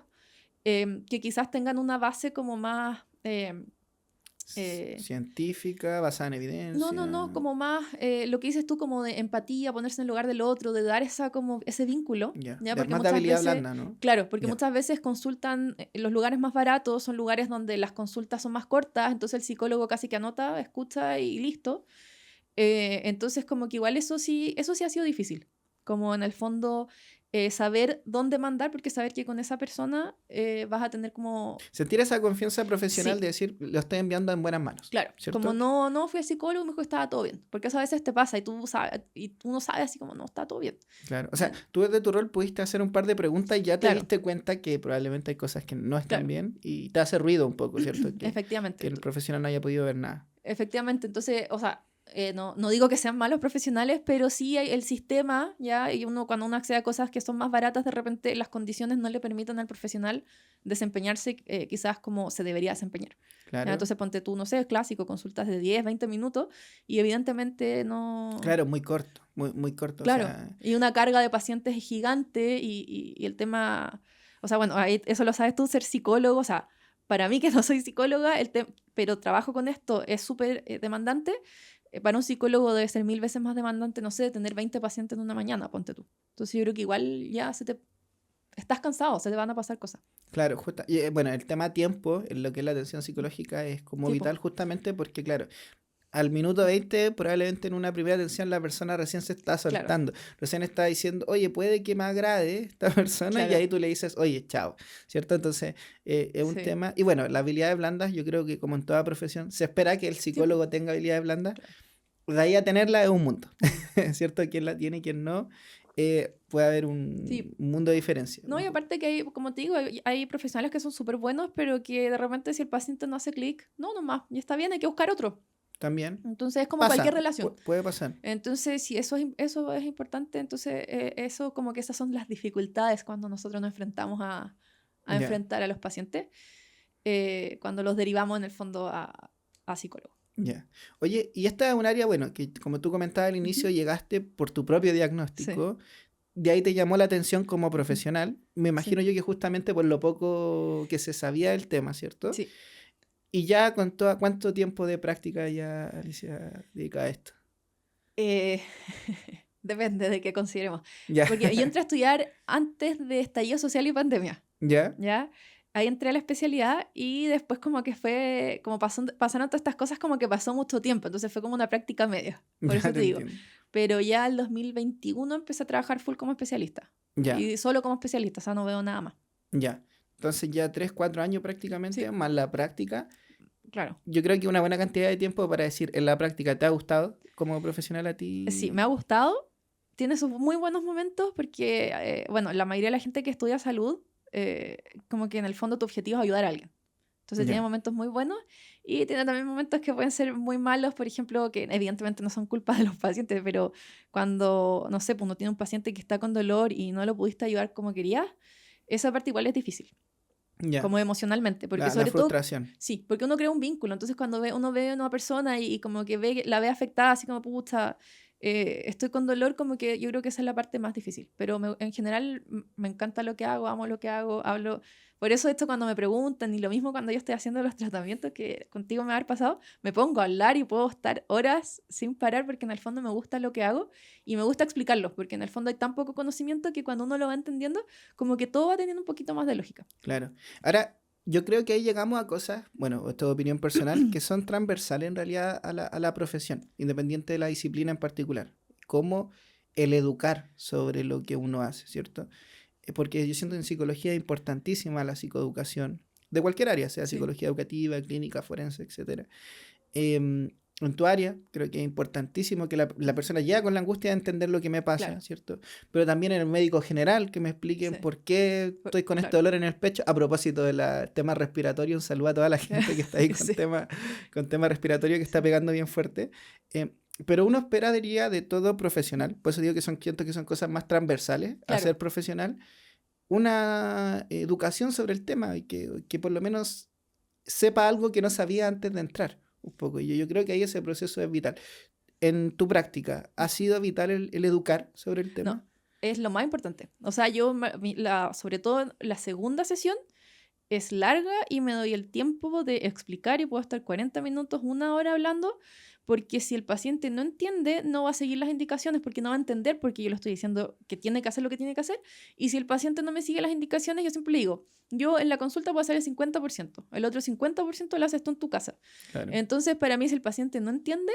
[SPEAKER 2] que quizás tengan una base como más...
[SPEAKER 1] científica, basada en
[SPEAKER 2] no,
[SPEAKER 1] evidencia.
[SPEAKER 2] como más lo que dices tú, como de empatía, ponerse en el lugar del otro, de dar ese vínculo,
[SPEAKER 1] Ya,
[SPEAKER 2] ¿ya?
[SPEAKER 1] de
[SPEAKER 2] Porque
[SPEAKER 1] más de
[SPEAKER 2] muchas
[SPEAKER 1] habilidad
[SPEAKER 2] veces,
[SPEAKER 1] blanda, ¿no?
[SPEAKER 2] claro, porque
[SPEAKER 1] Ya,
[SPEAKER 2] muchas veces consultan, los lugares más baratos son lugares donde las consultas son más cortas, entonces el psicólogo casi que anota, escucha y listo. Entonces como que igual eso sí ha sido difícil, como en el fondo saber dónde mandar, porque saber que con esa persona vas a tener como...
[SPEAKER 1] sentir esa confianza profesional
[SPEAKER 2] Sí,
[SPEAKER 1] de decir, lo estoy enviando en buenas manos,
[SPEAKER 2] claro, como
[SPEAKER 1] ¿cierto?
[SPEAKER 2] no fui al psicólogo, me dijo que estaba todo bien, porque eso a veces te pasa y tú sabes, y tú no sabes así como, no, está todo bien.
[SPEAKER 1] Claro, o sea,
[SPEAKER 2] ¿Ya?
[SPEAKER 1] tú desde tu rol pudiste hacer un par de preguntas y ya te
[SPEAKER 2] Claro,
[SPEAKER 1] diste cuenta que probablemente hay cosas que no están
[SPEAKER 2] claro,
[SPEAKER 1] bien y te hace ruido un poco, ¿cierto? Que
[SPEAKER 2] efectivamente.
[SPEAKER 1] el profesional no haya podido ver nada.
[SPEAKER 2] Efectivamente, entonces, o sea, no digo que sean malos profesionales, pero sí hay el sistema, ¿ya? Y cuando uno accede a cosas que son más baratas, de repente las condiciones no le permiten al profesional desempeñarse quizás como se debería desempeñar. ¿Ya?
[SPEAKER 1] Claro,
[SPEAKER 2] Entonces, ponte tú, no sé, clásico, consultas de 10, 20 minutos y evidentemente no...
[SPEAKER 1] claro, muy corto, o
[SPEAKER 2] Claro,
[SPEAKER 1] sea,
[SPEAKER 2] y una carga de pacientes es gigante y el tema, o sea, bueno, eso lo sabes tú, ser psicólogo, o sea, para mí que no soy psicóloga, pero trabajo con esto, es súper demandante. Para un psicólogo debe ser 1000 veces más demandante, no sé, tener 20 pacientes en una mañana, ponte tú. Entonces yo creo que igual ya estás cansado, se te van a pasar cosas.
[SPEAKER 1] Claro, y, bueno, el tema tiempo, en lo que es la atención psicológica, es como
[SPEAKER 2] Sí,
[SPEAKER 1] vital justamente porque, claro, al minuto 20, probablemente en una primera atención la persona recién se está
[SPEAKER 2] claro,
[SPEAKER 1] soltando, recién está diciendo, oye, puede que me agrade esta persona, y ahí
[SPEAKER 2] claro,
[SPEAKER 1] tú le dices, oye, chao, ¿cierto? Entonces, es un
[SPEAKER 2] sí,
[SPEAKER 1] tema, y bueno, las habilidades blandas, yo creo que como en toda profesión, se espera que el
[SPEAKER 2] sí,
[SPEAKER 1] psicólogo tenga habilidades blandas,
[SPEAKER 2] claro.
[SPEAKER 1] de ahí a tenerla es un mundo, ¿cierto? Quién la tiene y quién no, puede haber
[SPEAKER 2] Sí.
[SPEAKER 1] un mundo de diferencia.
[SPEAKER 2] No, y aparte que hay, como te digo, hay profesionales que son súper buenos, pero que de repente si el paciente no hace clic, no, nomás, ya está bien, hay que buscar otro.
[SPEAKER 1] También
[SPEAKER 2] Entonces es como cualquier
[SPEAKER 1] pasa,
[SPEAKER 2] relación.
[SPEAKER 1] puede pasar.
[SPEAKER 2] Entonces, si eso es importante, entonces eso como que esas son las dificultades cuando nosotros nos enfrentamos a
[SPEAKER 1] Ya.
[SPEAKER 2] enfrentar a los pacientes, cuando los derivamos en el fondo a psicólogos.
[SPEAKER 1] Ya. Oye, y esta es un área, bueno, que como tú comentabas al inicio,
[SPEAKER 2] Ujú.
[SPEAKER 1] llegaste por tu propio
[SPEAKER 2] Sí.
[SPEAKER 1] diagnóstico, de ahí te llamó la atención como
[SPEAKER 2] Ujú.
[SPEAKER 1] profesional. Me imagino
[SPEAKER 2] Sí.
[SPEAKER 1] yo que justamente por lo poco que se sabía del tema, ¿cierto?
[SPEAKER 2] Sí.
[SPEAKER 1] Y ya con ¿cuánto tiempo de práctica ya Alicia dedica a esto?
[SPEAKER 2] Eh, depende de qué consideremos.
[SPEAKER 1] Ya,
[SPEAKER 2] Porque yo entré a estudiar antes de estallido social y pandemia.
[SPEAKER 1] ya,
[SPEAKER 2] ¿Ya? Ahí entré a la especialidad y después como que fue, como pasaron todas estas cosas, como que pasó mucho tiempo, entonces fue como una práctica media, por
[SPEAKER 1] ya
[SPEAKER 2] eso
[SPEAKER 1] te
[SPEAKER 2] te digo.
[SPEAKER 1] entiendo.
[SPEAKER 2] Pero ya el 2021 empecé a trabajar full como especialista.
[SPEAKER 1] Ya,
[SPEAKER 2] Y solo como especialista, o sea, no veo nada más.
[SPEAKER 1] ya. Entonces ya 3, 4 años
[SPEAKER 2] Sí,
[SPEAKER 1] prácticamente, más la práctica.
[SPEAKER 2] claro.
[SPEAKER 1] Yo creo que una buena cantidad de tiempo para decir, en la práctica, ¿te ha gustado como profesional a
[SPEAKER 2] Sí, me
[SPEAKER 1] ti?
[SPEAKER 2] ha gustado. Tiene sus muy buenos momentos porque, bueno, la mayoría de la gente que estudia salud, como que en el fondo tu objetivo es ayudar a alguien. Entonces tiene
[SPEAKER 1] Ya,
[SPEAKER 2] momentos muy buenos y tiene también momentos que pueden ser muy malos, por ejemplo, que evidentemente no son culpa de los pacientes, pero cuando, no sé, pues uno tiene un paciente que está con dolor y no lo pudiste ayudar como querías, esa parte igual es difícil,
[SPEAKER 1] ya.
[SPEAKER 2] como emocionalmente, porque
[SPEAKER 1] La
[SPEAKER 2] sobre todo,
[SPEAKER 1] frustración.
[SPEAKER 2] sí, porque uno crea un vínculo, entonces cuando uno ve a una persona y como que la ve afectada, así como, pucha, estoy con dolor, como que yo creo que esa es la parte más difícil, pero en general me encanta lo que hago, amo lo que hago, hablo, por eso esto cuando me preguntan, y lo mismo cuando yo estoy haciendo los tratamientos que contigo me va a haber pasado, me pongo a hablar y puedo estar horas sin parar porque en el fondo me gusta lo que hago y me gusta explicarlo, porque en el fondo hay tan poco conocimiento que cuando uno lo va entendiendo, como que todo va teniendo un poquito más de lógica.
[SPEAKER 1] Claro. Ahora, yo creo que ahí llegamos a cosas, bueno, esto es opinión personal, que son transversales en realidad a la profesión, independiente de la disciplina en particular. Como el educar sobre lo que uno hace, ¿cierto? Porque yo siento que en psicología es importantísima la psicoeducación, de cualquier área, sea
[SPEAKER 2] Sí,
[SPEAKER 1] psicología educativa, clínica, forense, etcétera. En tu área, creo que es importantísimo que la persona llegue con la angustia de entender lo que me pasa,
[SPEAKER 2] claro,
[SPEAKER 1] ¿cierto? Pero también en el médico general, que me expliquen
[SPEAKER 2] sí,
[SPEAKER 1] por qué estoy con este
[SPEAKER 2] claro.
[SPEAKER 1] dolor en el pecho. A propósito del tema respiratorio, un saludo a toda la gente que está ahí
[SPEAKER 2] Sí,
[SPEAKER 1] con tema respiratorio que está
[SPEAKER 2] sí,
[SPEAKER 1] pegando bien fuerte. Pero uno espera, diría, de todo profesional, por eso digo que siento que son cosas más transversales a
[SPEAKER 2] claro.
[SPEAKER 1] ser profesional, una educación sobre el tema y que por lo menos sepa algo que no sabía antes de entrar un poco. Y yo creo que ahí ese proceso es vital. En tu práctica, ¿ha sido vital el educar sobre el
[SPEAKER 2] No,
[SPEAKER 1] tema?
[SPEAKER 2] es lo más importante. O sea, yo, sobre todo la segunda sesión, es larga y me doy el tiempo de explicar y puedo estar 40 minutos, una hora hablando, porque si el paciente no entiende, no va a seguir las indicaciones porque no va a entender porque yo le estoy diciendo que tiene que hacer lo que tiene que hacer. Y si el paciente no me sigue las indicaciones, yo siempre le digo, yo en la consulta puedo hacer el 50%, el otro 50% lo haces tú en tu casa.
[SPEAKER 1] Claro,
[SPEAKER 2] Entonces, para mí, si el paciente no entiende,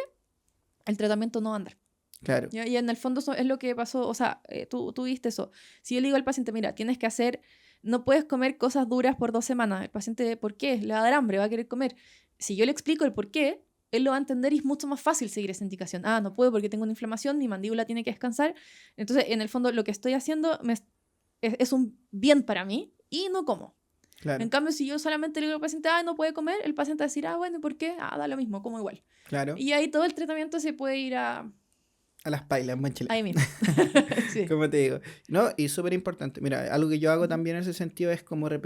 [SPEAKER 2] el tratamiento no va a andar.
[SPEAKER 1] claro,
[SPEAKER 2] ¿Ya? Y en el fondo es lo que pasó, o sea, tú viste eso. Si yo le digo al paciente, mira, tienes que hacer, no puedes comer cosas duras por 2 semanas, el paciente, ¿por qué? Le va a dar hambre, va a querer comer. Si yo le explico el por qué, él lo va a entender y es mucho más fácil seguir esa indicación. Ah, no puedo porque tengo una inflamación, mi mandíbula tiene que descansar. Entonces, en el fondo, lo que estoy haciendo es un bien para mí y no como. En
[SPEAKER 1] claro,
[SPEAKER 2] cambio, si yo solamente le digo al paciente, ah, no puede comer, el paciente va a decir, ah, bueno, ¿y por qué? Ah, da lo mismo, como igual.
[SPEAKER 1] claro.
[SPEAKER 2] Y ahí todo el tratamiento se puede ir
[SPEAKER 1] A las pailas, buen chileno.
[SPEAKER 2] ahí mismo. Sí.
[SPEAKER 1] Como te digo. No, y súper importante. Mira, algo que yo hago
[SPEAKER 2] Ujú.
[SPEAKER 1] también en ese sentido es como de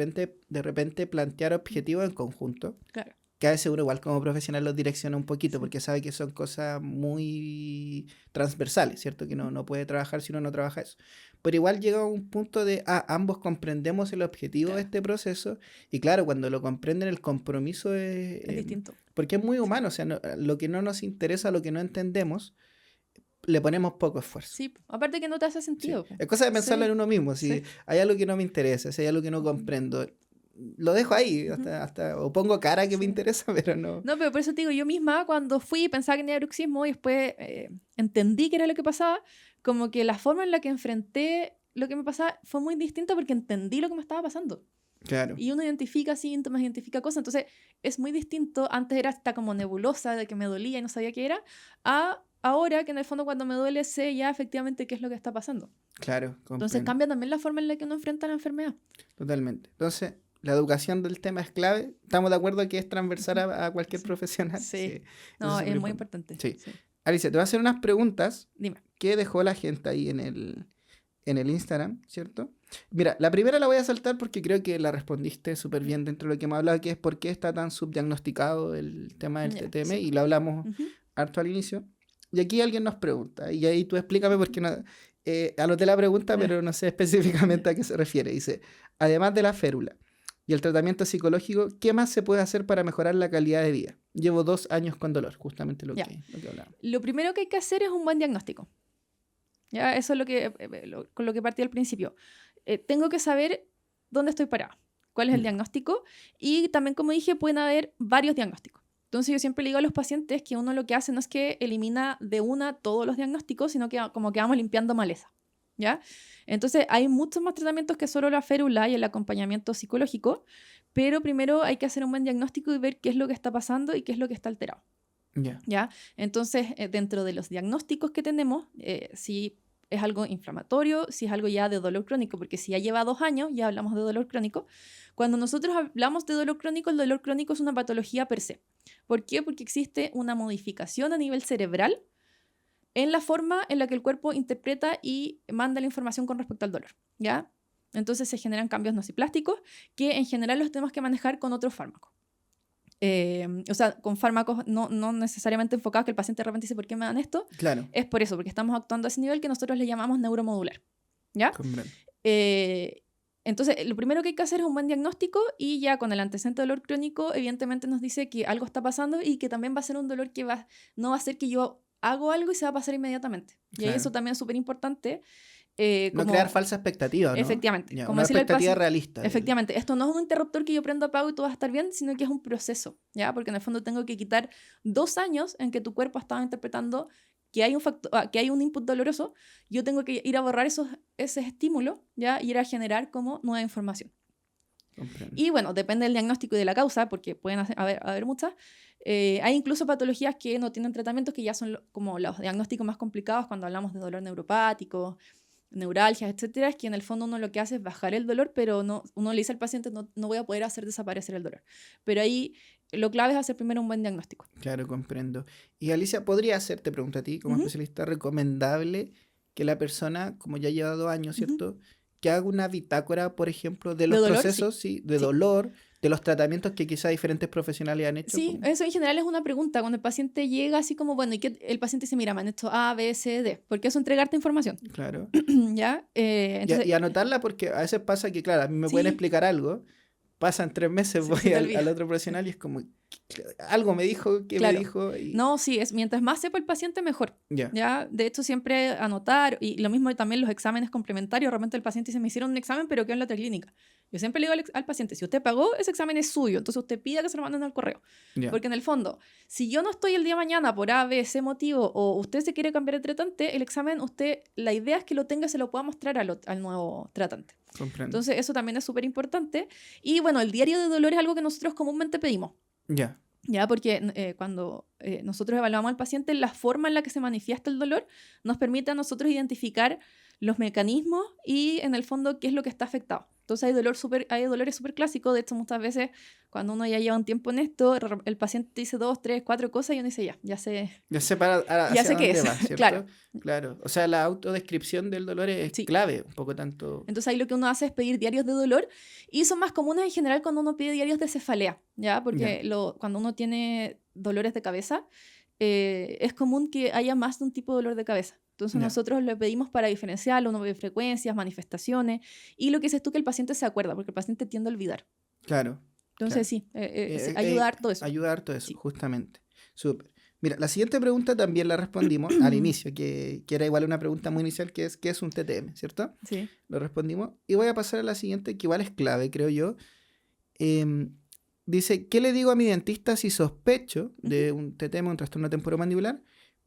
[SPEAKER 1] repente plantear objetivos en conjunto.
[SPEAKER 2] Claro,
[SPEAKER 1] Que a veces uno igual como profesional los direcciona un poquito
[SPEAKER 2] sí.
[SPEAKER 1] porque sabe que son cosas muy transversales, ¿cierto? Que
[SPEAKER 2] Ujú.
[SPEAKER 1] no puede trabajar si uno no trabaja eso. Pero igual llega a un punto de, ambos comprendemos el objetivo de
[SPEAKER 2] Claro,
[SPEAKER 1] este proceso y claro, cuando lo comprenden el compromiso es...
[SPEAKER 2] es distinto.
[SPEAKER 1] porque es muy
[SPEAKER 2] Sí,
[SPEAKER 1] humano, o sea, lo que no nos interesa, lo que no entendemos, le ponemos poco esfuerzo.
[SPEAKER 2] Sí, aparte que no te hace sentido.
[SPEAKER 1] Sí. Es cosa de pensarlo en uno mismo. Si hay algo que no me interesa, si hay algo que no comprendo, lo dejo ahí, o pongo cara que me interesa, pero no.
[SPEAKER 2] No, pero por eso te digo, yo misma cuando fui pensaba que tenía bruxismo y después entendí qué era lo que pasaba, como que la forma en la que enfrenté lo que me pasaba fue muy distinta porque entendí lo que me estaba pasando.
[SPEAKER 1] Claro.
[SPEAKER 2] Y uno identifica síntomas, identifica cosas, entonces es muy distinto. Antes era hasta como nebulosa de que me dolía y no sabía qué era, a ahora que en el fondo cuando me duele sé ya efectivamente qué es lo que está pasando.
[SPEAKER 1] Claro, comprendo.
[SPEAKER 2] Entonces cambia también la forma en la que uno enfrenta la enfermedad.
[SPEAKER 1] Totalmente. Entonces, la educación del tema es clave. ¿Estamos de acuerdo que es transversal a cualquier profesional?
[SPEAKER 2] Sí. No, es muy importante.
[SPEAKER 1] Sí. Alicia, te voy a hacer unas preguntas.
[SPEAKER 2] Dime.
[SPEAKER 1] Que dejó la gente ahí en el Instagram, ¿cierto? Mira, la primera la voy a saltar porque creo que la respondiste súper bien dentro de lo que hemos hablado, que es por qué está tan subdiagnosticado el tema del TTM, y lo hablamos harto al inicio. Y aquí alguien nos pregunta, y ahí tú explícame porque no, anoté la pregunta, pero no sé específicamente a qué se refiere. Dice, además de la férula y el tratamiento psicológico, ¿qué más se puede hacer para mejorar la calidad de vida? Llevo 2 años con dolor, justamente lo que hablábamos.
[SPEAKER 2] Lo primero que hay que hacer es un buen diagnóstico. ¿Ya? Eso es con lo que partí al principio. Tengo que saber dónde estoy parada, cuál es el diagnóstico, y también, como dije, pueden haber varios diagnósticos. Entonces yo siempre le digo a los pacientes que uno lo que hace no es que elimina de una todos los diagnósticos, sino que como que vamos limpiando maleza, ¿ya? Entonces hay muchos más tratamientos que solo la férula y el acompañamiento psicológico, pero primero hay que hacer un buen diagnóstico y ver qué es lo que está pasando y qué es lo que está alterado. ¿Ya? Entonces, dentro de los diagnósticos que tenemos, si es algo inflamatorio, si es algo ya de dolor crónico, porque si ya lleva 2 años, ya hablamos de dolor crónico. Cuando nosotros hablamos de dolor crónico, el dolor crónico es una patología per se. ¿Por qué? Porque existe una modificación a nivel cerebral en la forma en la que el cuerpo interpreta y manda la información con respecto al dolor, ¿ya? Entonces se generan cambios nociplásticos que en general los tenemos que manejar con otros fármacos. O sea, con fármacos no necesariamente enfocados que el paciente de repente dice, ¿por qué me dan esto?
[SPEAKER 1] Claro.
[SPEAKER 2] Es por eso, porque estamos actuando a ese nivel que nosotros le llamamos neuromodular, ¿ya? Entonces, lo primero que hay que hacer es un buen diagnóstico y ya con el antecedente de dolor crónico, evidentemente nos dice que algo está pasando y que también va a ser un dolor que no va a ser que yo hago algo y se va a pasar inmediatamente. Claro. Y eso también es súper importante.
[SPEAKER 1] No crear falsa expectativa, ¿no?
[SPEAKER 2] Efectivamente.
[SPEAKER 1] Ya, como una expectativa realista.
[SPEAKER 2] Efectivamente. Esto no es un interruptor que yo prendo, apago y todo va a estar bien, sino que es un proceso, ¿ya? Porque en el fondo tengo que quitar 2 años en que tu cuerpo estaba interpretando que hay que hay un input doloroso. Yo tengo que ir a borrar ese estímulo, ¿ya? Y ir a generar como nueva información. Comprendo. Y bueno, depende del diagnóstico y de la causa, porque pueden haber muchas. Hay incluso patologías que no tienen tratamientos, que ya son como los diagnósticos más complicados cuando hablamos de dolor neuropático, neuralgias, etcétera, es que en el fondo uno lo que hace es bajar el dolor, pero uno le dice al paciente no voy a poder hacer desaparecer el dolor. Pero ahí lo clave es hacer primero un buen diagnóstico.
[SPEAKER 1] Claro, comprendo. Y Alicia, ¿podría ser, te pregunto a ti, como especialista, recomendable que la persona, como ya lleva 2 años, ¿cierto?, que haga una bitácora, por ejemplo, de los procesos de dolor, de los tratamientos que quizás diferentes profesionales han hecho?
[SPEAKER 2] Sí, eso en general es una pregunta. Cuando el paciente llega así como, bueno, y que el paciente dice, mira, me han hecho A, B, C, D, porque eso es entregarte información.
[SPEAKER 1] Claro.
[SPEAKER 2] ¿Ya? Entonces,
[SPEAKER 1] y anotarla, porque a veces pasa que, claro, a mí me pueden explicar algo, pasan 3 meses, voy al otro profesional y es como, algo me dijo, ¿qué me dijo?
[SPEAKER 2] No, sí, mientras más sepa el paciente, mejor. ¿Ya? De hecho, siempre anotar, y lo mismo también los exámenes complementarios. Realmente el paciente dice, me hicieron un examen, pero quedó en la otra clínica. Yo siempre le digo al paciente, si usted pagó, ese examen es suyo, entonces usted pida que se lo manden al correo. Porque en el fondo, si yo no estoy el día de mañana por A, B, C motivo, o usted se quiere cambiar de tratante, el examen, la idea es que lo tenga y se lo pueda mostrar al nuevo tratante.
[SPEAKER 1] Comprendo.
[SPEAKER 2] Entonces, eso también es súper importante. Y bueno, el diario de dolor es algo que nosotros comúnmente pedimos. Ya, porque cuando nosotros evaluamos al paciente, la forma en la que se manifiesta el dolor nos permite a nosotros identificar los mecanismos y, en el fondo, qué es lo que está afectado. Entonces hay dolores súper clásicos. De hecho, muchas veces cuando uno ya lleva un tiempo en esto, el paciente dice 2, 3, 4 cosas y uno dice ya sé qué es.
[SPEAKER 1] ¿Cierto? Claro. O sea, la autodescripción del dolor es clave, un poco tanto.
[SPEAKER 2] Entonces ahí lo que uno hace es pedir diarios de dolor, y son más comunes en general cuando uno pide diarios de cefalea, ¿ya? Porque cuando uno tiene dolores de cabeza, es común que haya más de un tipo de dolor de cabeza. Entonces nosotros le pedimos para diferenciarlo, uno ve frecuencias, manifestaciones, y lo que es tú que el paciente se acuerda, porque el paciente tiende a olvidar.
[SPEAKER 1] Claro.
[SPEAKER 2] Entonces ayudar todo eso.
[SPEAKER 1] Ayudar todo eso, justamente. Súper. Mira, la siguiente pregunta también la respondimos al inicio, que era igual una pregunta muy inicial, que es ¿qué es un TTM? ¿Cierto?
[SPEAKER 2] Sí.
[SPEAKER 1] Lo respondimos. Y voy a pasar a la siguiente, que igual es clave, creo yo. Dice, ¿qué le digo a mi dentista si sospecho de un TTM, un trastorno temporomandibular,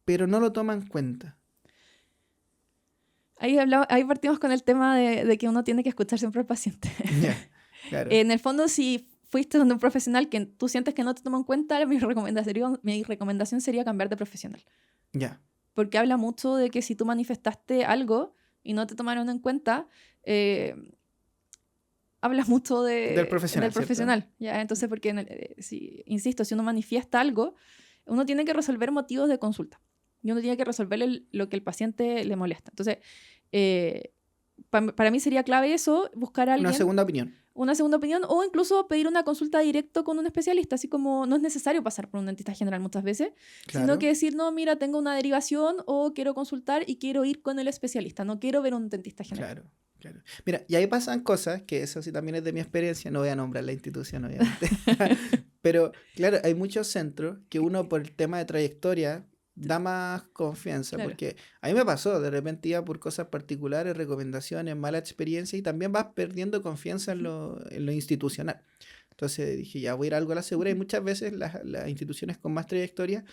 [SPEAKER 1] pero no lo toma en cuenta?
[SPEAKER 2] Ahí partimos con el tema de que uno tiene que escuchar siempre al paciente.
[SPEAKER 1] Claro.
[SPEAKER 2] En el fondo, si fuiste donde un profesional que tú sientes que no te toma en cuenta, mi recomendación sería cambiar de profesional.
[SPEAKER 1] Ya.
[SPEAKER 2] Porque habla mucho de que si tú manifestaste algo y no te tomaron en cuenta, hablas mucho
[SPEAKER 1] Del profesional.
[SPEAKER 2] ¿ya? Entonces, porque, insisto, si uno manifiesta algo, uno tiene que resolver motivos de consulta. Y uno tiene que resolver lo que el paciente le molesta. Entonces, para mí sería clave eso, buscar a alguien.
[SPEAKER 1] Una segunda opinión.
[SPEAKER 2] Una segunda opinión o incluso pedir una consulta directo con un especialista, así como no es necesario pasar por un dentista general muchas veces, sino que decir, no, mira, tengo una derivación o quiero consultar y quiero ir con el especialista, no quiero ver un dentista general.
[SPEAKER 1] Claro. Mira, y ahí pasan cosas, que eso sí también es de mi experiencia, no voy a nombrar la institución obviamente, pero claro, hay muchos centros que uno por el tema de trayectoria da más confianza, porque a mí me pasó, de repente iba por cosas particulares, recomendaciones, mala experiencia y también vas perdiendo confianza en lo institucional. Entonces dije, ya voy a ir a algo a la segura y muchas veces las instituciones con más trayectoria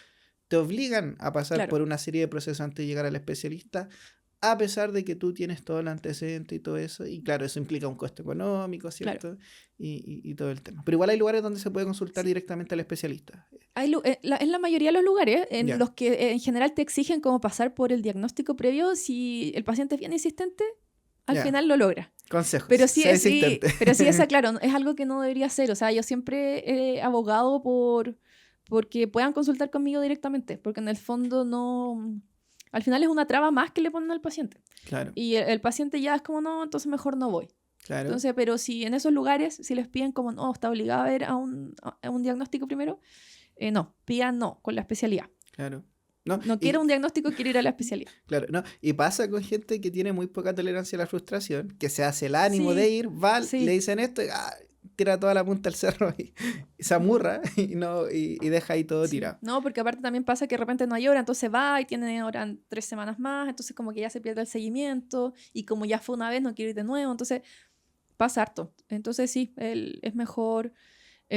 [SPEAKER 1] te obligan a pasar por una serie de procesos antes de llegar al especialista, a pesar de que tú tienes todo el antecedente y todo eso, y claro, eso implica un costo económico, ¿cierto? Y todo el tema. Pero igual hay lugares donde se puede consultar directamente al especialista.
[SPEAKER 2] En la mayoría de los lugares, en los que en general te exigen como pasar por el diagnóstico previo, si el paciente es bien insistente, al final lo logra.
[SPEAKER 1] Consejos.
[SPEAKER 2] Pero sí, claro, es algo que no debería ser. O sea, yo siempre he abogado porque puedan consultar conmigo directamente, porque en el fondo no... Al final es una traba más que le ponen al paciente.
[SPEAKER 1] Claro.
[SPEAKER 2] Y el paciente ya es como, no, entonces mejor no voy.
[SPEAKER 1] Claro.
[SPEAKER 2] Entonces, pero si en esos lugares, si les piden como, no, está obligado a ver a un diagnóstico primero, no, pidan no, con la especialidad.
[SPEAKER 1] Claro.
[SPEAKER 2] No quiero un diagnóstico, quiero ir a la especialidad.
[SPEAKER 1] Claro, no. Y pasa con gente que tiene muy poca tolerancia a la frustración, que se hace el ánimo de ir, va, le dicen esto, tira toda la punta al cerro y se amurra y deja ahí todo tirado.
[SPEAKER 2] No, porque aparte también pasa que de repente no hay hora, entonces va y tiene hora en 3 semanas más, entonces como que ya se pierde el seguimiento y como ya fue una vez no quiero ir de nuevo, entonces pasa harto. Entonces sí, es mejor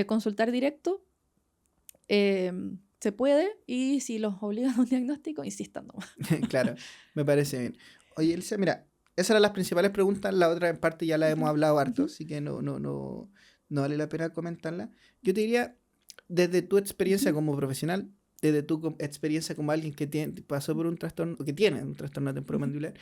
[SPEAKER 2] consultar directo. Se puede, y si los obligan a un diagnóstico, insistan nomás.
[SPEAKER 1] Claro, me parece bien. Oye, Elsa, mira, esas eran las principales preguntas, la otra en parte ya la hemos hablado harto, así que no vale la pena comentarla. Yo te diría, desde tu experiencia como profesional, desde tu experiencia como alguien que pasó por un trastorno, que tiene un trastorno temporomandibular,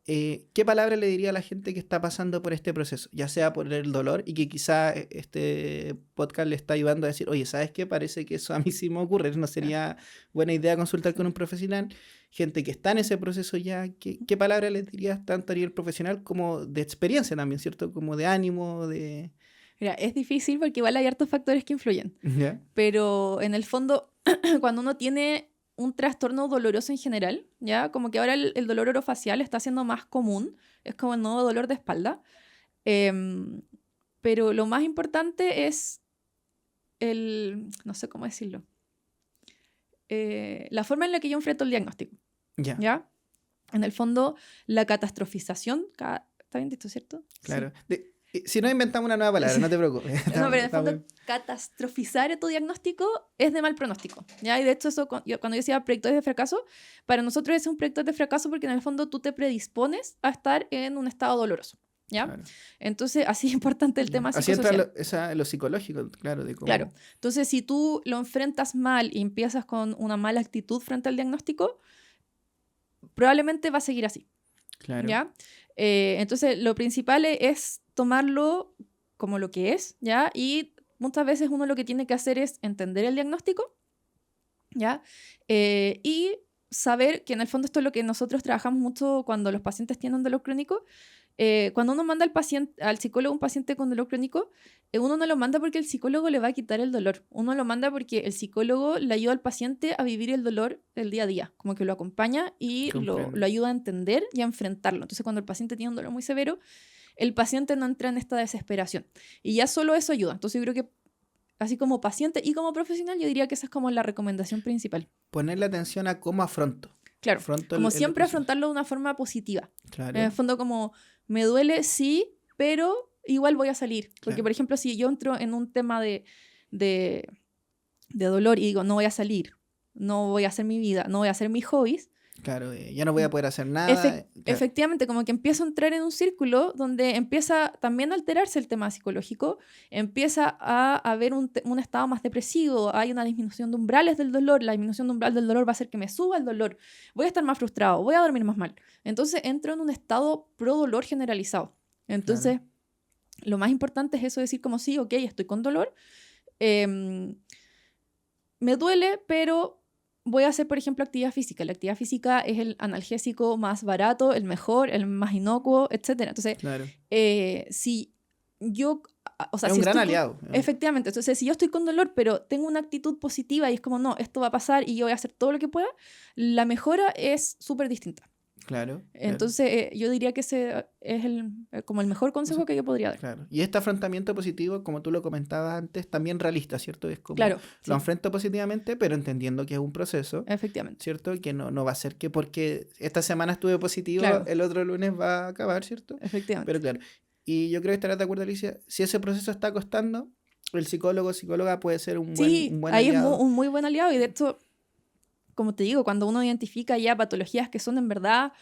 [SPEAKER 1] ¿qué palabra le diría a la gente que está pasando por este proceso? Ya sea por el dolor y que quizá este podcast le está ayudando a decir, oye, ¿sabes qué? Parece que eso a mí sí me ocurre, no sería buena idea consultar con un profesional. Gente que está en ese proceso ya, ¿qué palabra le dirías tanto a nivel profesional como de experiencia también, ¿cierto? Como de ánimo, de...
[SPEAKER 2] Mira, es difícil porque igual hay hartos factores que influyen.
[SPEAKER 1] ¿Ya?
[SPEAKER 2] Pero en el fondo, cuando uno tiene un trastorno doloroso en general, ¿ya? Como que ahora el dolor orofacial está siendo más común, es como el nuevo dolor de espalda. Pero lo más importante es no sé cómo decirlo, la forma en la que yo enfrento el diagnóstico. ¿Ya? En el fondo, la catastrofización, ¿está bien dicho, cierto?
[SPEAKER 1] Claro. Sí. Si no, inventamos una nueva palabra, no te preocupes.
[SPEAKER 2] No, pero en el fondo, catastrofizar tu diagnóstico es de mal pronóstico, ¿ya? Y de hecho, eso, cuando yo decía proyectos de fracaso, para nosotros es un proyecto de fracaso porque en el fondo tú te predispones a estar en un estado doloroso, ¿ya? Claro. Entonces, así es importante el tema psicosocial.
[SPEAKER 1] Así entra lo psicológico, claro. De cómo...
[SPEAKER 2] Claro. Entonces, si tú lo enfrentas mal y empiezas con una mala actitud frente al diagnóstico, probablemente va a seguir así.
[SPEAKER 1] Claro.
[SPEAKER 2] ¿Ya? Entonces, lo principal es tomarlo como lo que es, ¿ya? Y muchas veces uno lo que tiene que hacer es entender el diagnóstico, ¿ya? Y saber que en el fondo esto es lo que nosotros trabajamos mucho cuando los pacientes tienen dolor crónico. Cuando uno manda al psicólogo un paciente con dolor crónico, uno no lo manda porque el psicólogo le va a quitar el dolor. Uno lo manda porque el psicólogo le ayuda al paciente a vivir el dolor del día a día, como que lo acompaña y lo ayuda a entender y a enfrentarlo. Entonces, cuando el paciente tiene un dolor muy severo, el paciente no entra en esta desesperación. Y ya solo eso ayuda. Entonces, yo creo que así como paciente y como profesional, yo diría que esa es como la recomendación principal.
[SPEAKER 1] Ponerle atención a cómo afronto.
[SPEAKER 2] Claro, como siempre afrontarlo de una forma positiva.
[SPEAKER 1] Claro.
[SPEAKER 2] En el fondo como, me duele, sí, pero igual voy a salir. Porque, por ejemplo, si yo entro en un tema de dolor y digo, no voy a salir, no voy a hacer mi vida, no voy a hacer mis hobbies.
[SPEAKER 1] Claro, ya no voy a poder hacer nada. Claro.
[SPEAKER 2] Efectivamente, como que empiezo a entrar en un círculo donde empieza también a alterarse el tema psicológico, empieza a haber un estado más depresivo, hay una disminución de umbrales del dolor, la disminución de umbral del dolor va a hacer que me suba el dolor, voy a estar más frustrado, voy a dormir más mal. Entonces entro en un estado pro dolor generalizado. Entonces, lo más importante es eso, decir como sí, ok, estoy con dolor, me duele, pero voy a hacer, por ejemplo, actividad física. La actividad física es el analgésico más barato, el mejor, el más inocuo, etc. Entonces, si yo... O sea,
[SPEAKER 1] es un gran aliado.
[SPEAKER 2] Efectivamente. Entonces, si yo estoy con dolor, pero tengo una actitud positiva y es como, no, esto va a pasar y yo voy a hacer todo lo que pueda, la mejora es súper distinta.
[SPEAKER 1] Claro.
[SPEAKER 2] Entonces, yo diría que ese es como el mejor consejo que yo podría dar.
[SPEAKER 1] Claro. Y este afrontamiento positivo, como tú lo comentabas antes, también realista, ¿cierto? Es como, lo enfrento positivamente, pero entendiendo que es un proceso.
[SPEAKER 2] Efectivamente.
[SPEAKER 1] ¿Cierto? Que no va a ser que porque esta semana estuve positivo, el otro lunes va a acabar, ¿cierto?
[SPEAKER 2] Efectivamente.
[SPEAKER 1] Pero claro, y yo creo que estarás de acuerdo, Alicia, si ese proceso está costando, el psicólogo o psicóloga puede ser un buen
[SPEAKER 2] ahí
[SPEAKER 1] aliado.
[SPEAKER 2] Es un muy buen aliado, y de hecho, como te digo, cuando uno identifica ya patologías que son en verdad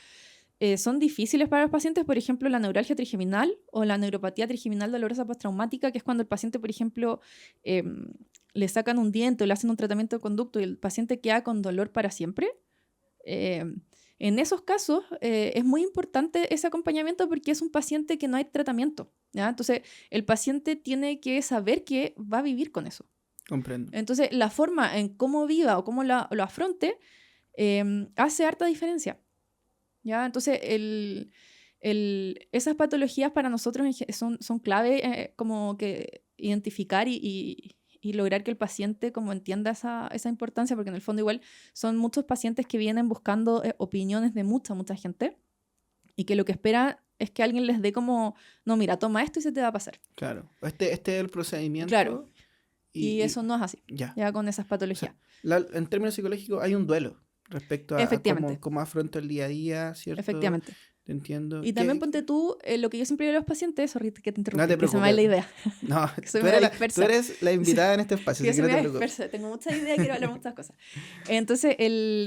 [SPEAKER 2] son difíciles para los pacientes, por ejemplo, la neuralgia trigeminal o la neuropatía trigeminal dolorosa postraumática, que es cuando el paciente, por ejemplo, le sacan un diente o le hacen un tratamiento de conducto y el paciente queda con dolor para siempre. En esos casos es muy importante ese acompañamiento porque es un paciente que no hay tratamiento, ¿ya? Entonces, el paciente tiene que saber que va a vivir con eso.
[SPEAKER 1] Comprendo.
[SPEAKER 2] Entonces, la forma en cómo viva o cómo lo afronte hace harta diferencia, ¿ya? Entonces, esas patologías para nosotros son clave como que identificar y lograr que el paciente como entienda esa importancia, porque en el fondo igual son muchos pacientes que vienen buscando opiniones de mucha gente y que lo que espera es que alguien les dé como, no, mira, toma esto y se te va a pasar.
[SPEAKER 1] Claro, este es el procedimiento.
[SPEAKER 2] Claro. Y eso no es así, ya con esas patologías.
[SPEAKER 1] O sea, en términos psicológicos hay un duelo respecto a cómo afronto el día a día, ¿cierto?
[SPEAKER 2] Efectivamente.
[SPEAKER 1] Te entiendo.
[SPEAKER 2] Y también ponte tú, lo que yo siempre digo a los pacientes, sorry que te interrumpí,
[SPEAKER 1] no te
[SPEAKER 2] que se me va la idea.
[SPEAKER 1] No, tú eres la invitada en este espacio.
[SPEAKER 2] Sí, así que no te preocupes. Tengo muchas ideas, quiero hablar muchas cosas. Entonces,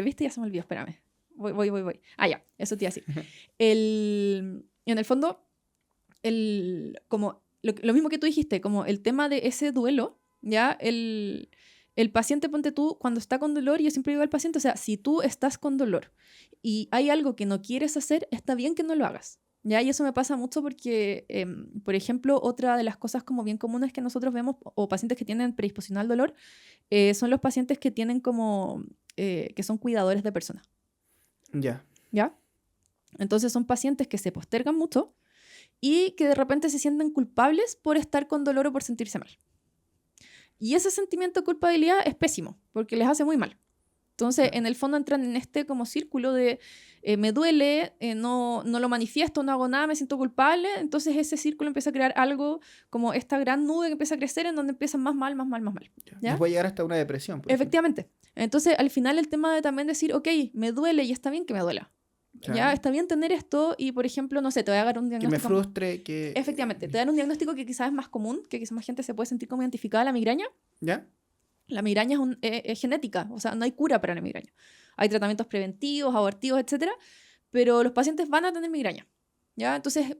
[SPEAKER 2] viste, ya se me olvidó, espérame. Voy. Ah, ya, eso te iba a decir. En el fondo, como lo mismo que tú dijiste, como el tema de ese duelo, ¿ya? El paciente, ponte tú, cuando está con dolor, yo siempre digo al paciente, o sea, si tú estás con dolor y hay algo que no quieres hacer, está bien que no lo hagas, ¿ya? Y eso me pasa mucho porque, por ejemplo, otra de las cosas como bien comunes que nosotros vemos, o pacientes que tienen predisposición al dolor, son los pacientes que tienen como, que son cuidadores de personas. ¿Ya? Entonces son pacientes que se postergan mucho y que de repente se sienten culpables por estar con dolor o por sentirse mal. Y ese sentimiento de culpabilidad es pésimo, porque les hace muy mal. Entonces, en el fondo entran en este como círculo de me duele, no lo manifiesto, no hago nada, me siento culpable. Entonces ese círculo empieza a crear algo como esta gran nube que empieza a crecer en donde empiezan más mal.
[SPEAKER 1] ¿Ya? Puede llegar hasta una depresión.
[SPEAKER 2] Efectivamente. Entonces, al final el tema de también decir, ok, me duele y está bien que me duela. Claro. Ya está bien tener esto y, por ejemplo, no sé, te voy a dar un diagnóstico.
[SPEAKER 1] Que me frustre, que...
[SPEAKER 2] Efectivamente, te dan un diagnóstico que quizás es más común, que quizás más gente se puede sentir como identificada, la migraña.
[SPEAKER 1] ¿Ya?
[SPEAKER 2] La migraña es genética, o sea, no hay cura para la migraña. Hay tratamientos preventivos, abortivos, etcétera, pero los pacientes van a tener migraña, ¿ya? Entonces,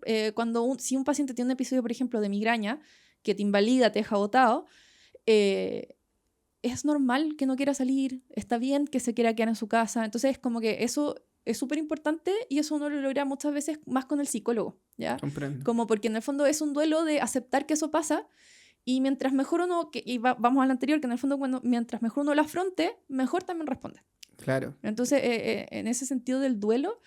[SPEAKER 2] si un paciente tiene un episodio, por ejemplo, de migraña, que te invalida, te deja botado, es normal que no quiera salir, está bien que se quiera quedar en su casa. Entonces, como que eso es súper importante y eso uno lo logra muchas veces más con el psicólogo, ¿ya?
[SPEAKER 1] Comprendo.
[SPEAKER 2] Como porque en el fondo es un duelo de aceptar que eso pasa y mientras mejor uno, vamos al anterior, que en el fondo mientras mejor uno lo afronte, mejor también responde.
[SPEAKER 1] Claro.
[SPEAKER 2] Entonces, en ese sentido del duelo,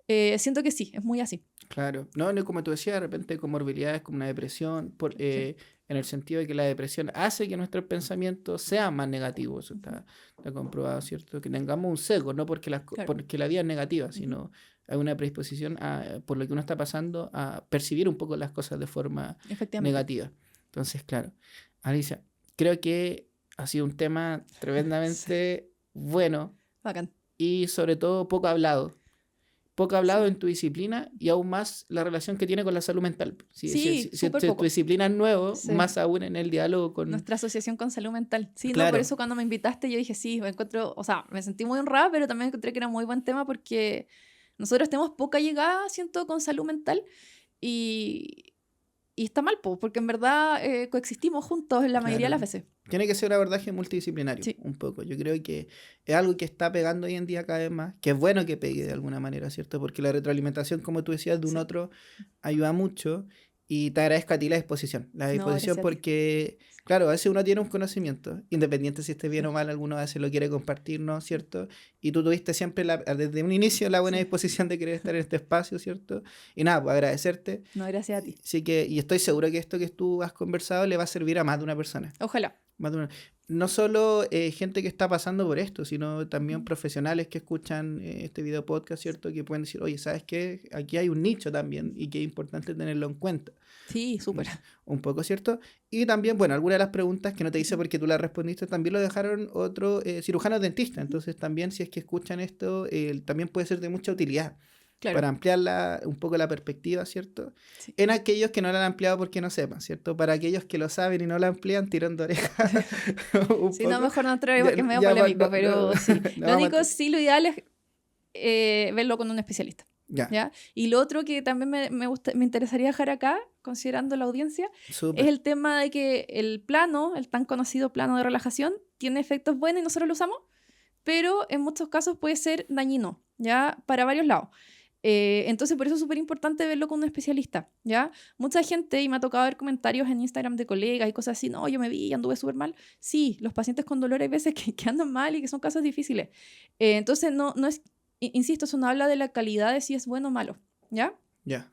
[SPEAKER 2] siento que sí, es muy así.
[SPEAKER 1] Claro. No, como tú decías, de repente comorbilidades como una depresión, en el sentido de que la depresión hace que nuestros pensamientos sean más negativos. Eso está comprobado, ¿cierto? Que tengamos un sesgo, no porque la vida es negativa, sino hay una predisposición por lo que uno está pasando a percibir un poco las cosas de forma negativa. Entonces, claro. Alicia, creo que ha sido un tema tremendamente bueno.
[SPEAKER 2] Bacán.
[SPEAKER 1] Y sobre todo poco hablado. Poco hablado
[SPEAKER 2] Sí.
[SPEAKER 1] en tu disciplina y aún más la relación que tiene con la salud mental. Si
[SPEAKER 2] súper
[SPEAKER 1] tu
[SPEAKER 2] poco.
[SPEAKER 1] disciplina es nuevo,
[SPEAKER 2] Sí.
[SPEAKER 1] más aún en el diálogo con...
[SPEAKER 2] Nuestra asociación con salud mental. Sí,
[SPEAKER 1] Claro.
[SPEAKER 2] no, por eso cuando me invitaste yo dije, sí, me encuentro, o sea, me sentí muy honrada, pero también encontré que era muy buen tema porque nosotros tenemos poca llegada, siento, con salud mental y está mal, porque en verdad coexistimos juntos en la mayoría de las veces.
[SPEAKER 1] Tiene que ser un abordaje multidisciplinario,
[SPEAKER 2] Sí.
[SPEAKER 1] un poco. Yo creo que es algo que está pegando hoy en día cada vez más, que es bueno que pegue de alguna manera, ¿cierto? Porque la retroalimentación, como tú decías, de un otro ayuda mucho. Y te agradezco a ti la disposición. La disposición porque, claro, a veces uno tiene un conocimiento, independiente si esté bien o mal, alguno a veces lo quiere compartir, ¿no? ¿Cierto? Y tú tuviste siempre, desde un inicio, la buena disposición de querer estar en este espacio, ¿cierto? Y nada, pues agradecerte.
[SPEAKER 2] No, gracias a ti.
[SPEAKER 1] Sí que, y estoy seguro que esto que tú has conversado le va a servir a más de una persona.
[SPEAKER 2] Ojalá.
[SPEAKER 1] No solo gente que está pasando por esto, sino también profesionales que escuchan este video podcast, ¿cierto? Que pueden decir, oye, ¿sabes qué? Aquí hay un nicho también y que es importante tenerlo en cuenta.
[SPEAKER 2] Sí, súper.
[SPEAKER 1] Un poco, ¿cierto? Y también, bueno, algunas de las preguntas que no te hice porque tú las respondiste, también lo dejaron otros cirujanos dentistas. Entonces también si es que escuchan esto, también puede ser de mucha utilidad. Claro. Para ampliar un poco la perspectiva, ¿cierto? Sí. En aquellos que no la han ampliado porque no sepan, ¿cierto? Para aquellos que lo saben y no la amplían, tirón de oreja.
[SPEAKER 2] Sí, no, mejor no entrar porque es medio polémico, pero sí. Lo único, sí, lo ideal es verlo con un especialista. ¿Ya? Y lo otro que también me interesaría dejar acá, considerando la audiencia, es el tema de que el tan conocido plano de relajación, tiene efectos buenos y nosotros lo usamos, pero en muchos casos puede ser dañino, ¿ya? Para varios lados. Entonces, por eso es súper importante verlo con un especialista, ¿ya? Mucha gente, y me ha tocado ver comentarios en Instagram de colegas y cosas así, no, yo me vi y anduve súper mal. Sí, los pacientes con dolor hay veces que andan mal y que son casos difíciles. Entonces, no es, insisto, eso no habla de la calidad de si es bueno o malo, ¿ya?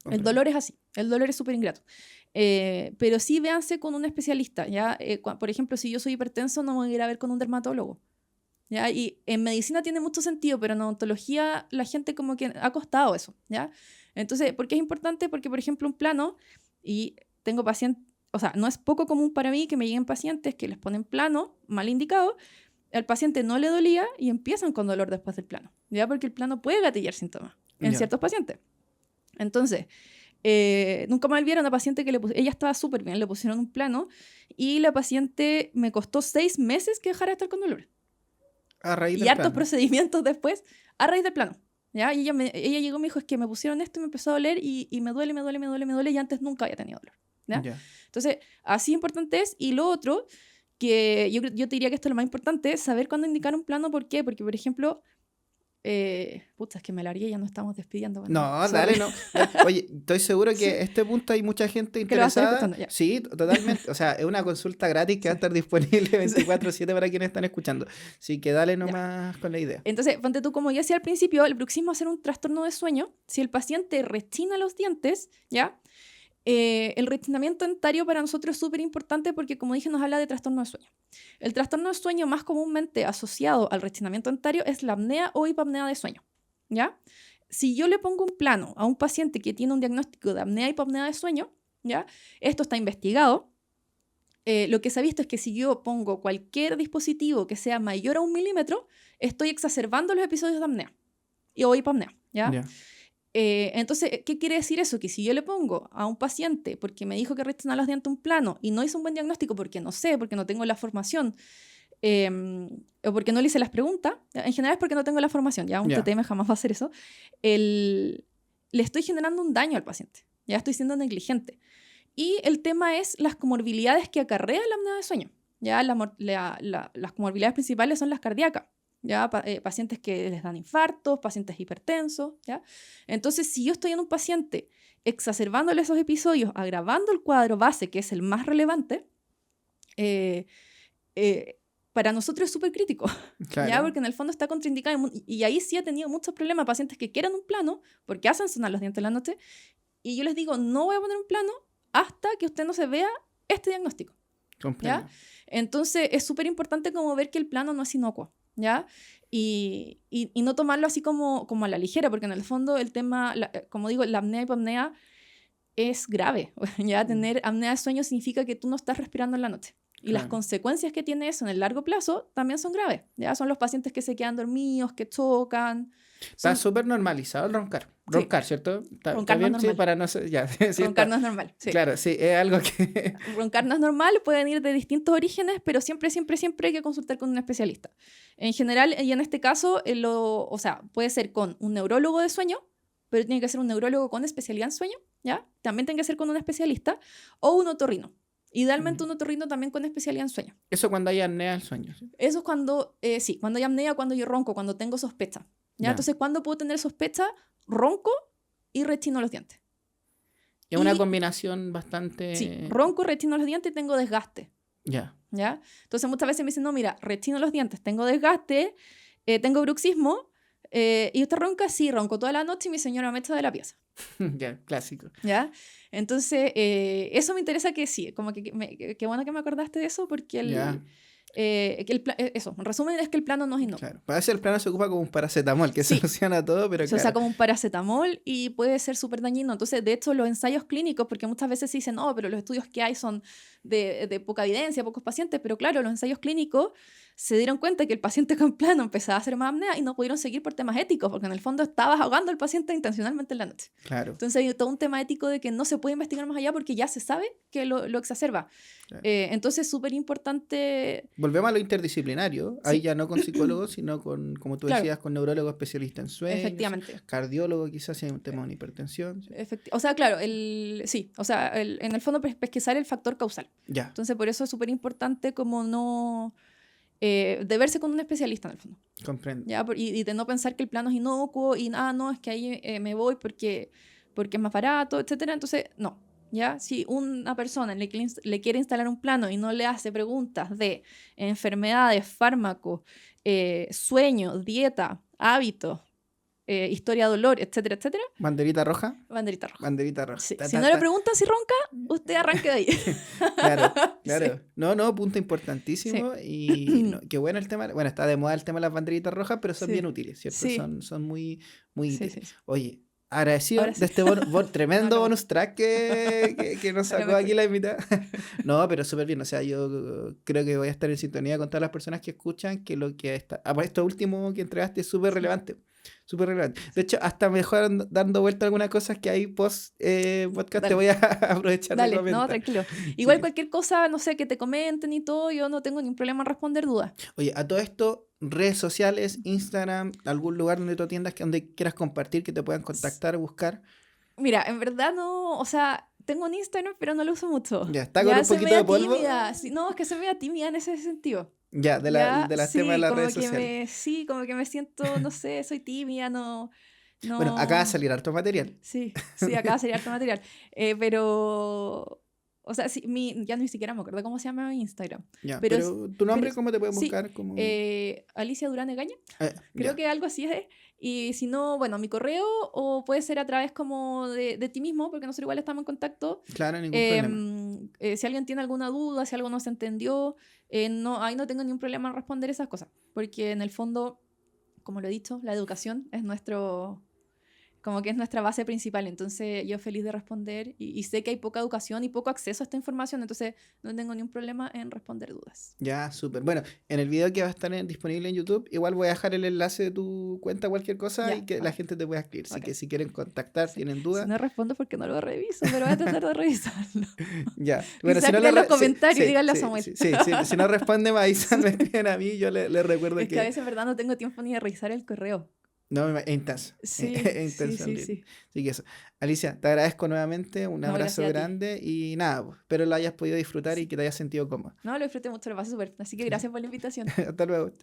[SPEAKER 2] El dolor es así, el dolor es súper ingrato. Pero sí véanse con un especialista, ¿ya? Por ejemplo, si yo soy hipertenso, no me voy a ir a ver con un dermatólogo. ¿Ya? Y en medicina tiene mucho sentido, pero en odontología la gente como que ha costado eso, ¿ya? Entonces, ¿por qué es importante? Porque, por ejemplo, un plano, y tengo pacientes, o sea, no es poco común para mí que me lleguen pacientes que les ponen plano mal indicado, al paciente no le dolía y empiezan con dolor después del plano, ¿ya? Porque el plano puede gatillar síntomas en ciertos pacientes. Entonces, nunca me olvidé a una paciente que ella estaba súper bien, le pusieron un plano y la paciente me costó 6 meses que dejara de estar con dolor.
[SPEAKER 1] A raíz del
[SPEAKER 2] y hartos
[SPEAKER 1] plano.
[SPEAKER 2] Procedimientos después a raíz del plano, ¿ya? Y ella llegó y me dijo, es que me pusieron esto y me empezó a doler y me duele y antes nunca había tenido dolor, ¿ya? Entonces, así importante es. Y lo otro, que yo te diría que esto es lo más importante, es saber cuándo indicar un plano. ¿Por qué? Porque, por ejemplo, es que me largué, ya nos estamos despidiendo.
[SPEAKER 1] Bueno, no, dale, no. Oye, estoy seguro que a este punto hay mucha gente interesada. Sí, totalmente. O sea, es una consulta gratis que va a estar disponible 24/7 para quienes están escuchando. Así que dale nomás con la idea.
[SPEAKER 2] Entonces, ponte tú, como yo decía al principio, el bruxismo va a ser un trastorno de sueño. Si el paciente rechina los dientes, ¿ya? El rechinamiento dentario para nosotros es súper importante porque, como dije, nos habla de trastorno de sueño. El trastorno de sueño más comúnmente asociado al rechinamiento dentario es la apnea o hipapnea de sueño, ¿ya? Si yo le pongo un plano a un paciente que tiene un diagnóstico de apnea y hipapnea de sueño, ¿ya? Esto está investigado. Lo que se ha visto es que si yo pongo cualquier dispositivo que sea mayor a 1 milímetro, estoy exacerbando los episodios de apnea o hipapnea, ¿ya? Entonces, ¿qué quiere decir eso? Que si yo le pongo a un paciente porque me dijo que rechina los dientes un plano y no hizo un buen diagnóstico porque no sé, porque no tengo la formación, o porque no le hice las preguntas, en general es porque no tengo la formación, ya un TTM jamás va a hacer eso, le estoy generando un daño al paciente, ya estoy siendo negligente. Y el tema es las comorbilidades que acarrea la apnea de sueño. Ya las comorbilidades principales son las cardíacas. ¿Ya? Pacientes que les dan infartos, pacientes hipertensos, ¿ya? Entonces, si yo estoy en un paciente exacerbándole esos episodios, agravando el cuadro base, que es el más relevante, para nosotros es súper crítico, claro. ¿Ya? Porque en el fondo está contraindicado y ahí sí he tenido muchos problemas, pacientes que quieren un plano porque hacen sonar los dientes en la noche y yo les digo, no voy a poner un plano hasta que usted no se vea este diagnóstico. ¿Ya? Entonces, es súper importante como ver que el plano no es inocuo, ¿ya? Y no tomarlo así como a la ligera, porque en el fondo el tema, como digo, la apnea y hipapnea es grave. Ya tener apnea de sueño significa que tú no estás respirando en la noche. Y las consecuencias que tiene eso en el largo plazo también son graves. ¿Ya? Son los pacientes que se quedan dormidos, que chocan.
[SPEAKER 1] Está súper normalizado el roncar. Roncar, sí. ¿Cierto?
[SPEAKER 2] Roncar no es normal.
[SPEAKER 1] Sí, para no ser, ya, sí,
[SPEAKER 2] roncar no es normal. Sí.
[SPEAKER 1] Claro, sí, es algo que...
[SPEAKER 2] Roncar no es normal, pueden ir de distintos orígenes, pero siempre hay que consultar con un especialista. En general, y en este caso, o sea, puede ser con un neurólogo de sueño, pero tiene que ser un neurólogo con especialidad en sueño, ¿ya? También tiene que ser con un especialista, o un otorrino. Idealmente un otorrino también con especialidad en sueño.
[SPEAKER 1] Eso cuando hay apnea del sueño. ¿Sí?
[SPEAKER 2] Eso es cuando, sí, cuando hay apnea, cuando yo ronco, cuando tengo sospecha. ¿Ya? Entonces, ¿cuándo puedo tener sospecha? Ronco y rechino los dientes.
[SPEAKER 1] Es una combinación bastante...
[SPEAKER 2] Sí, ronco, rechino los dientes y tengo desgaste.
[SPEAKER 1] ¿Ya?
[SPEAKER 2] Entonces muchas veces me dicen, no, mira, rechino los dientes, tengo desgaste, tengo bruxismo, y usted ronca, sí, ronco toda la noche y mi señora me echa de la pieza.
[SPEAKER 1] Ya, clásico.
[SPEAKER 2] ¿Ya? Entonces, eso me interesa que sí, como que qué bueno que me acordaste de eso porque eso, en resumen es que el plano no es inocuo.
[SPEAKER 1] Claro. Para eso el plano se ocupa como un paracetamol, que soluciona todo, pero
[SPEAKER 2] se usa como un paracetamol y puede ser súper dañino. Entonces, de hecho, los ensayos clínicos, porque muchas veces se dicen, no, pero los estudios que hay son de poca evidencia, pocos pacientes, pero claro, los ensayos clínicos se dieron cuenta que el paciente con plano empezaba a hacer más apnea y no pudieron seguir por temas éticos, porque en el fondo estabas ahogando al paciente intencionalmente en la noche.
[SPEAKER 1] Claro.
[SPEAKER 2] Entonces hay todo un tema ético de que no se puede investigar más allá porque ya se sabe que lo exacerba. Claro. Entonces es súper importante...
[SPEAKER 1] Volvemos a lo interdisciplinario, sí. Ahí ya no con psicólogos, sino con, como tú decías, con neurólogo especialista en sueños,
[SPEAKER 2] efectivamente.
[SPEAKER 1] Cardiólogo quizás si hay un tema de hipertensión. ¿Sí?
[SPEAKER 2] O sea, claro, sí, o sea, en el fondo pesquisar el factor causal.
[SPEAKER 1] Ya.
[SPEAKER 2] Entonces por eso es súper importante como no... de verse con un especialista en el fondo.
[SPEAKER 1] Comprendo.
[SPEAKER 2] ¿Ya? Y de no pensar que el plano es inocuo y no, es que ahí me voy porque es más barato, etcétera. Entonces, no. ¿Ya? Si una persona le quiere instalar un plano y no le hace preguntas de enfermedades, fármacos, sueño, dieta, hábitos, historia de dolor, etcétera, etcétera.
[SPEAKER 1] ¿Banderita roja?
[SPEAKER 2] Banderita roja.
[SPEAKER 1] Banderita roja.
[SPEAKER 2] Sí. Si no le preguntan si ronca, usted arranque de ahí.
[SPEAKER 1] Claro. Sí. No, punto importantísimo.
[SPEAKER 2] Sí.
[SPEAKER 1] Y qué bueno el tema. Bueno, está de moda el tema de las banderitas rojas, pero son bien útiles, ¿cierto?
[SPEAKER 2] Sí.
[SPEAKER 1] Son muy útiles.
[SPEAKER 2] Sí.
[SPEAKER 1] Oye, agradecido de este tremendo bonus track que nos sacó aquí la invitada. No, pero súper bien. O sea, yo creo que voy a estar en sintonía con todas las personas que escuchan que lo que está... pues esto último que entregaste es súper relevante. Súper relevante. De hecho, hasta mejor dando vuelta a algunas cosas que hay post podcast. Dale. Te voy a aprovechar de comentar.
[SPEAKER 2] No, tranquilo. Igual cualquier cosa, no sé, que te comenten y todo, yo no tengo ningún problema en responder dudas.
[SPEAKER 1] Oye, a todo esto, redes sociales, Instagram, algún lugar donde tú atiendas, donde quieras compartir, que te puedan contactar, buscar.
[SPEAKER 2] Mira, en verdad no, o sea, tengo un Instagram, pero no lo uso mucho.
[SPEAKER 1] Ya, está con un poquito de polvo.
[SPEAKER 2] Tímida. Sí, no, es que soy media tímida en ese sentido.
[SPEAKER 1] Ya, de las temas de las redes sociales.
[SPEAKER 2] Sí, como que me siento, no sé, soy tímida, no...
[SPEAKER 1] Bueno, acá va a salir harto material.
[SPEAKER 2] Sí, acá va a salir harto material. Pero... O sea, ya ni siquiera me acuerdo cómo se llama mi Instagram.
[SPEAKER 1] Ya, pero ¿tu nombre cómo te pueden buscar?
[SPEAKER 2] Sí,
[SPEAKER 1] como...
[SPEAKER 2] Alicia Durán Egaña. Creo que algo así es. Y si no, bueno, mi correo o puede ser a través como de ti mismo, porque nosotros igual estamos en contacto.
[SPEAKER 1] Claro, ningún problema.
[SPEAKER 2] Si alguien tiene alguna duda, si algo no se entendió, ahí no tengo ningún problema en responder esas cosas. Porque en el fondo, como lo he dicho, la educación es como que es nuestra base principal. Entonces yo feliz de responder y sé que hay poca educación y poco acceso a esta información, entonces no tengo ningún problema en responder dudas.
[SPEAKER 1] Ya, súper. Bueno, en el video que va a estar disponible en YouTube, igual voy a dejar el enlace de tu cuenta, cualquier cosa, y que la gente te pueda escribir. Así que si quieren contactar, tienen dudas.
[SPEAKER 2] Si no respondo porque no lo reviso, pero voy a tratar de revisarlo.
[SPEAKER 1] Ya.
[SPEAKER 2] Bueno, si no en los comentarios, díganle a Samuel.
[SPEAKER 1] Sí, si no responde, me avisan, me escriben a mí, yo le recuerdo que...
[SPEAKER 2] Es que a veces en verdad no tengo tiempo ni de revisar el correo.
[SPEAKER 1] No, es intenso.
[SPEAKER 2] Sí,
[SPEAKER 1] intenso. Sí. Así que eso. Alicia, te agradezco nuevamente, un abrazo grande y nada, espero lo hayas podido disfrutar y que te hayas sentido cómodo.
[SPEAKER 2] No, lo disfruté mucho, lo pasé súper. Así que gracias por la invitación.
[SPEAKER 1] Hasta luego.